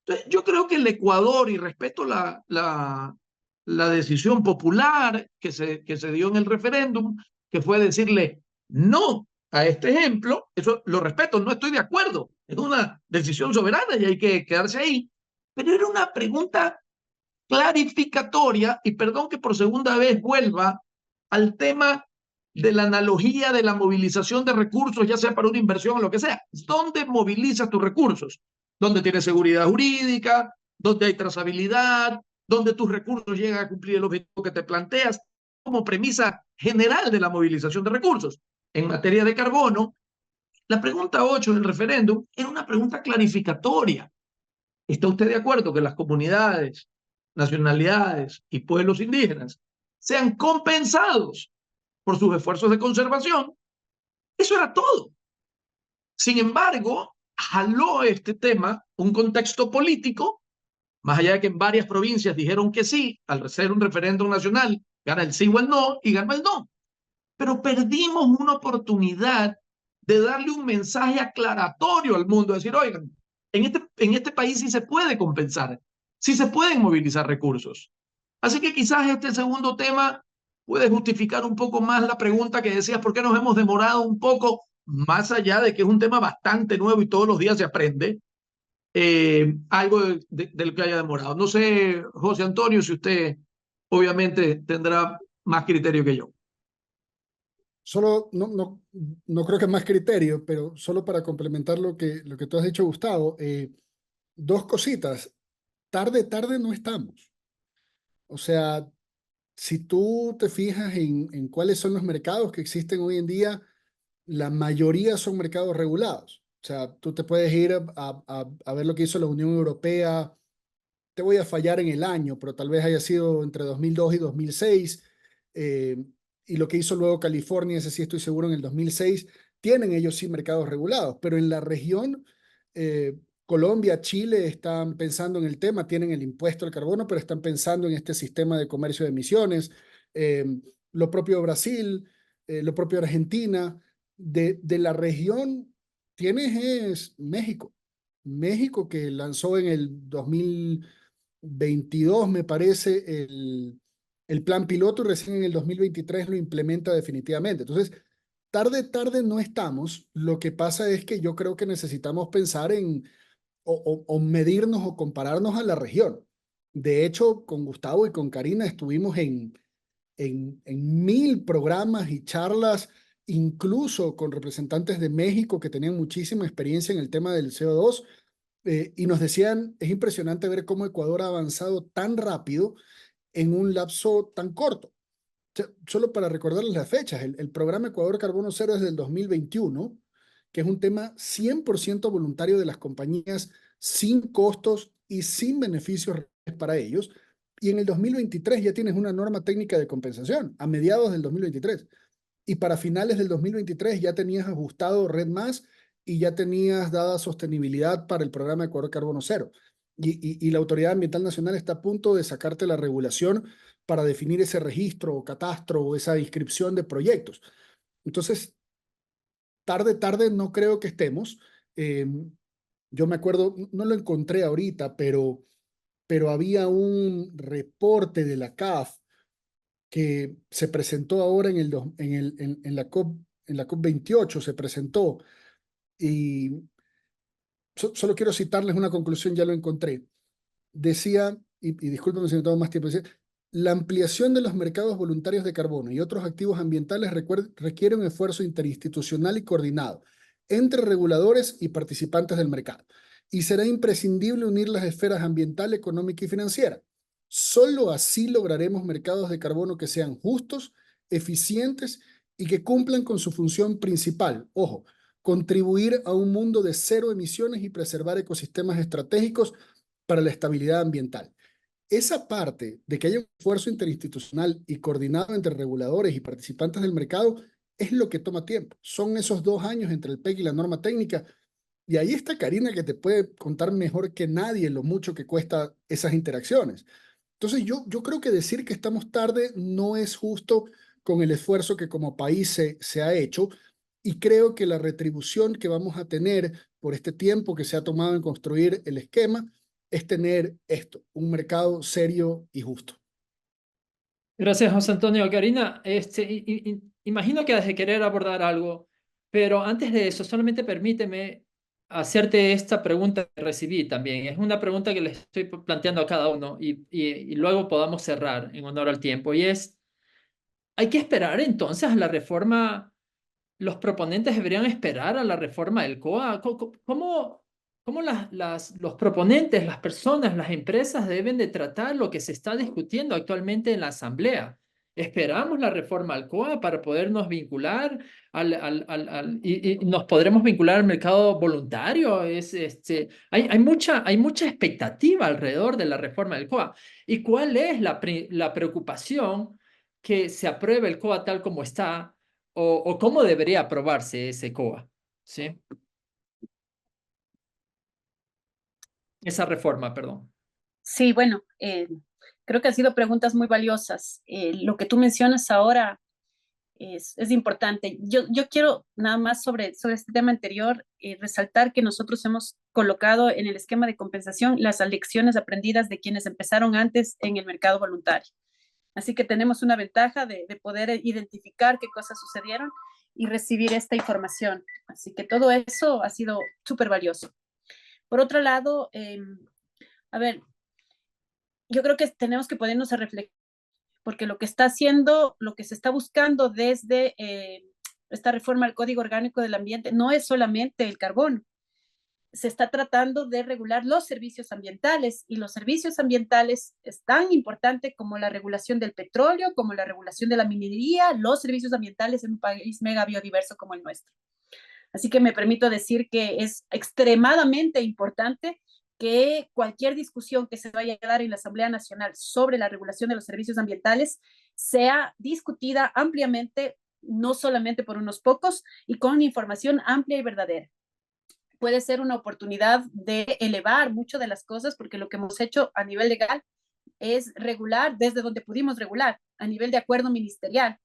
Entonces, yo creo que el Ecuador, y respeto la decisión popular que se dio en el referéndum, que fue decirle no a este ejemplo, eso lo respeto, no estoy de acuerdo, es una decisión soberana y hay que quedarse ahí, pero era una pregunta clarificatoria, y perdón que por segunda vez vuelva al tema de la analogía de la movilización de recursos, ya sea para una inversión o lo que sea. ¿Dónde movilizas tus recursos? ¿Dónde tienes seguridad jurídica? ¿Dónde hay trazabilidad? ¿Dónde tus recursos llegan a cumplir el objetivo que te planteas? Como premisa general de la movilización de recursos. En materia de carbono, la pregunta 8 del referéndum era una pregunta clarificatoria. ¿Está usted de acuerdo que las comunidades, nacionalidades y pueblos indígenas sean compensados por sus esfuerzos de conservación? Eso era todo. Sin embargo, jaló este tema un contexto político más allá de que en varias provincias dijeron que sí, al ser un referéndum nacional, gana el sí o el no y ganó el no. Pero perdimos una oportunidad de darle un mensaje aclaratorio al mundo, decir, oigan, en este país sí se puede compensar, sí se pueden movilizar recursos. Así que quizás este segundo tema puede justificar un poco más la pregunta que decías, ¿por qué nos hemos demorado un poco? Más allá de que es un tema bastante nuevo y todos los días se aprende, algo de lo que haya demorado. No sé, José Antonio, si usted obviamente tendrá más criterio que yo. Solo, no creo que más criterio, pero solo para complementar lo que tú has dicho, Gustavo, dos cositas. Tarde no estamos. O sea, si tú te fijas en cuáles son los mercados que existen hoy en día, la mayoría son mercados regulados. O sea, tú te puedes ir a ver lo que hizo la Unión Europea. Te voy a fallar en el año, pero tal vez haya sido entre 2002 y 2006. eh, y lo que hizo luego California, ese sí estoy seguro, en el 2006, tienen ellos sí mercados regulados, pero en la región, Colombia, Chile están pensando en el tema, tienen el impuesto al carbono, pero están pensando en este sistema de comercio de emisiones. eh, lo propio Brasil, lo propio Argentina. De la región tienes es México. México que lanzó en el 2022, me parece, el plan piloto y recién en el 2023 lo implementa definitivamente. Entonces, tarde no estamos. Lo que pasa es que yo creo que necesitamos pensar en o medirnos o compararnos a la región. De hecho, con Gustavo y con Karina estuvimos en 1000 programas y charlas, incluso con representantes de México que tenían muchísima experiencia en el tema del CO2, y nos decían, es impresionante ver cómo Ecuador ha avanzado tan rápido en un lapso tan corto. O sea, solo para recordarles las fechas, el programa Ecuador Carbono Cero es del 2021, que es un tema 100% voluntario de las compañías, sin costos y sin beneficios para ellos. Y en el 2023 ya tienes una norma técnica de compensación, a mediados del 2023. Y para finales del 2023 ya tenías ajustado Red Más y ya tenías dada sostenibilidad para el programa Ecuador Carbono Cero. Y la Autoridad Ambiental Nacional está a punto de sacarte la regulación para definir ese registro o catastro o esa inscripción de proyectos. Entonces, tarde no creo que estemos. Eh, yo me acuerdo, no lo encontré ahorita, pero había un reporte de la CAF que se presentó ahora en la COP 28, se presentó, y solo quiero citarles una conclusión, ya lo encontré. Decía, y discúlpenme si me tomo más tiempo, decía, la ampliación de los mercados voluntarios de carbono y otros activos ambientales requiere un esfuerzo interinstitucional y coordinado entre reguladores y participantes del mercado. Y será imprescindible unir las esferas ambiental, económica y financiera. Solo así lograremos mercados de carbono que sean justos, eficientes y que cumplan con su función principal. Ojo, contribuir a un mundo de cero emisiones y preservar ecosistemas estratégicos para la estabilidad ambiental. Esa parte de que haya un esfuerzo interinstitucional y coordinado entre reguladores y participantes del mercado es lo que toma tiempo. Son esos 2 años entre el PEC y la norma técnica. Y ahí está Karina, que te puede contar mejor que nadie lo mucho que cuesta esas interacciones. Entonces yo creo que decir que estamos tarde no es justo con el esfuerzo que como país se ha hecho, y creo que la retribución que vamos a tener por este tiempo que se ha tomado en construir el esquema es tener esto, un mercado serio y justo. Gracias, José Antonio. Karina, imagino que has de querer abordar algo, pero antes de eso, solamente permíteme hacerte esta pregunta que recibí también. Es una pregunta que le estoy planteando a cada uno y luego podamos cerrar en honor al tiempo. Y es, ¿hay que esperar entonces a la reforma? ¿Los proponentes deberían esperar a la reforma del COA? ¿Cómo los proponentes, las personas, las empresas deben de tratar lo que se está discutiendo actualmente en la Asamblea? ¿Esperamos la reforma al COA para podernos vincular y nos podremos vincular al mercado voluntario? Hay mucha expectativa alrededor de la reforma del COA. ¿Y cuál es la preocupación que se apruebe el COA tal como está? ¿O cómo debería aprobarse ese COA? ¿Sí? Esa reforma, perdón. Sí, bueno, creo que han sido preguntas muy valiosas. Lo que tú mencionas ahora es importante. Yo quiero nada más sobre este tema anterior resaltar que nosotros hemos colocado en el esquema de compensación las lecciones aprendidas de quienes empezaron antes en el mercado voluntario. Así que tenemos una ventaja de poder identificar qué cosas sucedieron y recibir esta información. Así que todo eso ha sido súper valioso. Por otro lado, a ver, yo creo que tenemos que ponernos a reflexionar porque lo que está haciendo, lo que se está buscando desde esta reforma al Código Orgánico del Ambiente no es solamente el carbono. Se está tratando de regular los servicios ambientales y los servicios ambientales es tan importante como la regulación del petróleo, como la regulación de la minería, los servicios ambientales en un país mega biodiverso como el nuestro. Así que me permito decir que es extremadamente importante que cualquier discusión que se vaya a dar en la Asamblea Nacional sobre la regulación de los servicios ambientales sea discutida ampliamente, no solamente por unos pocos, y con información amplia y verdadera. Puede ser una oportunidad de elevar mucho de las cosas, porque lo que hemos hecho a nivel legal es regular desde donde pudimos regular, a nivel de acuerdo ministerial,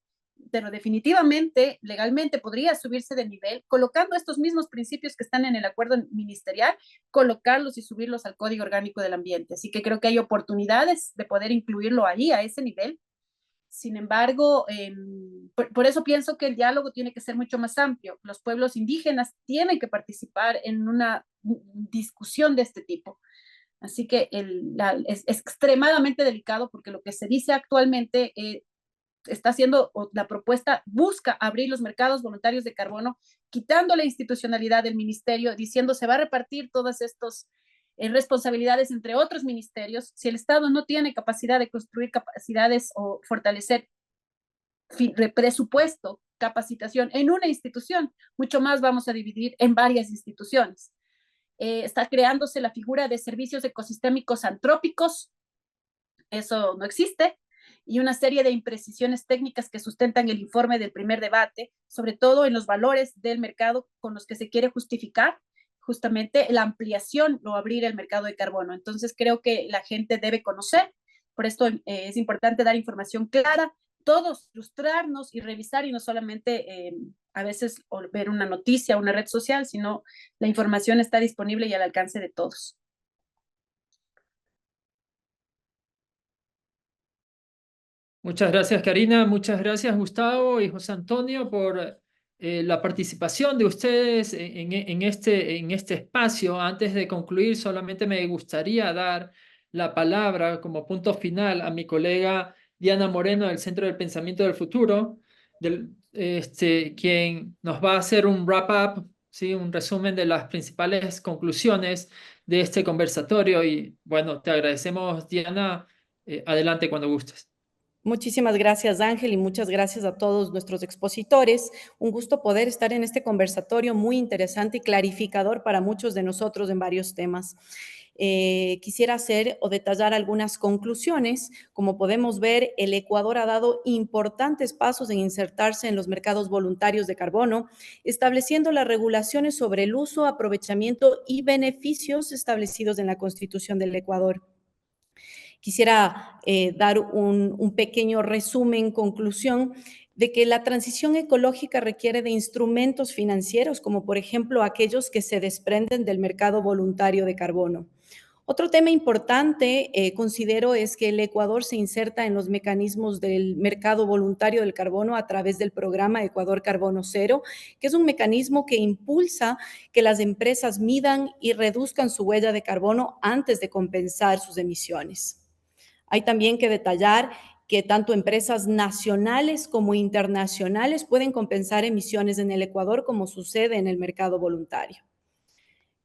pero definitivamente, legalmente podría subirse de nivel colocando estos mismos principios que están en el acuerdo ministerial, colocarlos y subirlos al Código Orgánico del Ambiente. Así que creo que hay oportunidades de poder incluirlo ahí, a ese nivel. Sin embargo, por eso pienso que el diálogo tiene que ser mucho más amplio. Los pueblos indígenas tienen que participar en una discusión de este tipo. Así que es extremadamente delicado porque lo que se dice actualmente está haciendo, la propuesta busca abrir los mercados voluntarios de carbono, quitando la institucionalidad del ministerio, diciendo se va a repartir todas estas responsabilidades entre otros ministerios. Si el Estado no tiene capacidad de construir capacidades o fortalecer presupuesto, capacitación en una institución, mucho más vamos a dividir en varias instituciones. Está creándose la figura de servicios ecosistémicos antrópicos, eso no existe, y una serie de imprecisiones técnicas que sustentan el informe del primer debate, sobre todo en los valores del mercado con los que se quiere justificar justamente la ampliación o abrir el mercado de carbono. Entonces creo que la gente debe conocer, por esto es importante dar información clara, todos frustrarnos y revisar y no solamente a veces ver una noticia, una red social, sino la información está disponible y al alcance de todos. Muchas gracias, Karina. Muchas gracias, Gustavo y José Antonio, por la participación de ustedes en este espacio. Antes de concluir, solamente me gustaría dar la palabra como punto final a mi colega Diana Moreno del Centro del Pensamiento del Futuro, quien nos va a hacer un wrap-up, ¿sí? Un resumen de las principales conclusiones de este conversatorio. Y bueno, te agradecemos, Diana. Adelante cuando gustes. Muchísimas gracias, Ángel, y muchas gracias a todos nuestros expositores. Un gusto poder estar en este conversatorio muy interesante y clarificador para muchos de nosotros en varios temas. Quisiera hacer o detallar algunas conclusiones. Como podemos ver, el Ecuador ha dado importantes pasos en insertarse en los mercados voluntarios de carbono, estableciendo las regulaciones sobre el uso, aprovechamiento y beneficios establecidos en la Constitución del Ecuador. Quisiera dar un pequeño resumen, conclusión, de que la transición ecológica requiere de instrumentos financieros, como por ejemplo aquellos que se desprenden del mercado voluntario de carbono. Otro tema importante, considero, es que el Ecuador se inserta en los mecanismos del mercado voluntario del carbono a través del programa Ecuador Carbono Cero, que es un mecanismo que impulsa que las empresas midan y reduzcan su huella de carbono antes de compensar sus emisiones. Hay también que detallar que tanto empresas nacionales como internacionales pueden compensar emisiones en el Ecuador, como sucede en el mercado voluntario.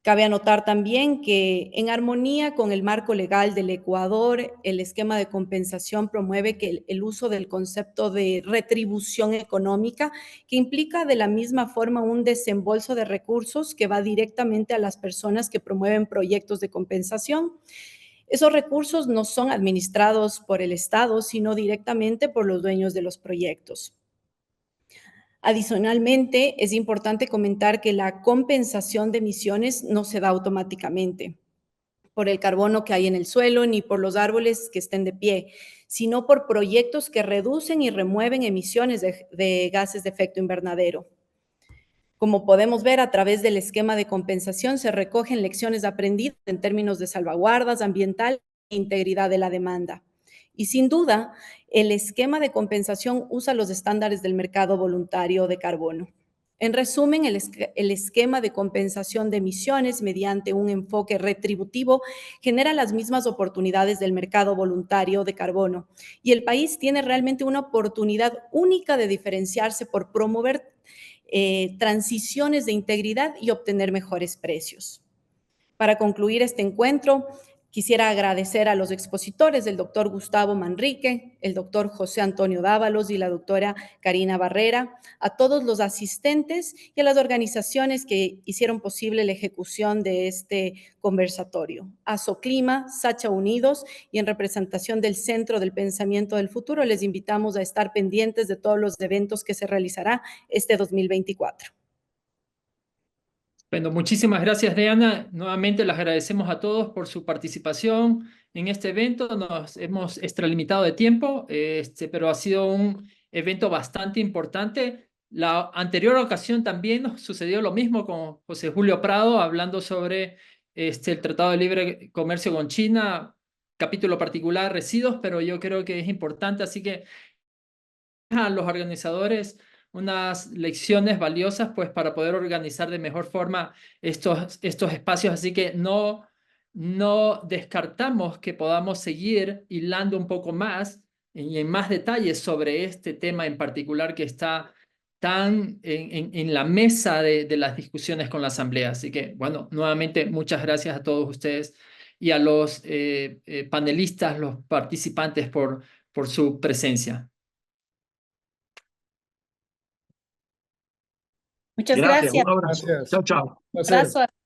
Cabe anotar también que, en armonía con el marco legal del Ecuador, el esquema de compensación promueve el uso del concepto de retribución económica, que implica de la misma forma un desembolso de recursos que va directamente a las personas que promueven proyectos de compensación. Esos recursos no son administrados por el Estado, sino directamente por los dueños de los proyectos. Adicionalmente, es importante comentar que la compensación de emisiones no se da automáticamente. por el carbono que hay en el suelo ni por los árboles que estén de pie, sino por proyectos que reducen y remueven emisiones de gases de efecto invernadero. Como podemos ver, a través del esquema de compensación se recogen lecciones aprendidas en términos de salvaguardas ambientales e integridad de la demanda. Y sin duda, el esquema de compensación usa los estándares del mercado voluntario de carbono. En resumen, el esquema de compensación de emisiones mediante un enfoque retributivo genera las mismas oportunidades del mercado voluntario de carbono. Y el país tiene realmente una oportunidad única de diferenciarse por promover transiciones de integridad y obtener mejores precios. Para concluir este encuentro, quisiera agradecer a los expositores, el doctor Gustavo Manrique, el doctor José Antonio Dávalos y la doctora Karina Barrera, a todos los asistentes y a las organizaciones que hicieron posible la ejecución de este conversatorio. Asoclima, Sacha Unidos y en representación del Centro del Pensamiento del Futuro, les invitamos a estar pendientes de todos los eventos que se realizará este 2024. Bueno, muchísimas gracias, Diana. Nuevamente les agradecemos a todos por su participación en este evento. Nos hemos extralimitado de tiempo, pero ha sido un evento bastante importante. La anterior ocasión también nos sucedió lo mismo con José Julio Prado, hablando sobre el Tratado de Libre Comercio con China, capítulo particular, residuos, pero yo creo que es importante, así que a los organizadores unas lecciones valiosas pues para poder organizar de mejor forma estos espacios, así que no descartamos que podamos seguir hilando un poco más y en más detalles sobre este tema en particular que está tan en la mesa de las discusiones con la Asamblea. Así que, bueno, nuevamente muchas gracias a todos ustedes y a los panelistas, los participantes por su presencia. Muchas Gracias, gracias. un abrazo. Gracias. Chao, chao. Placer. Abrazo.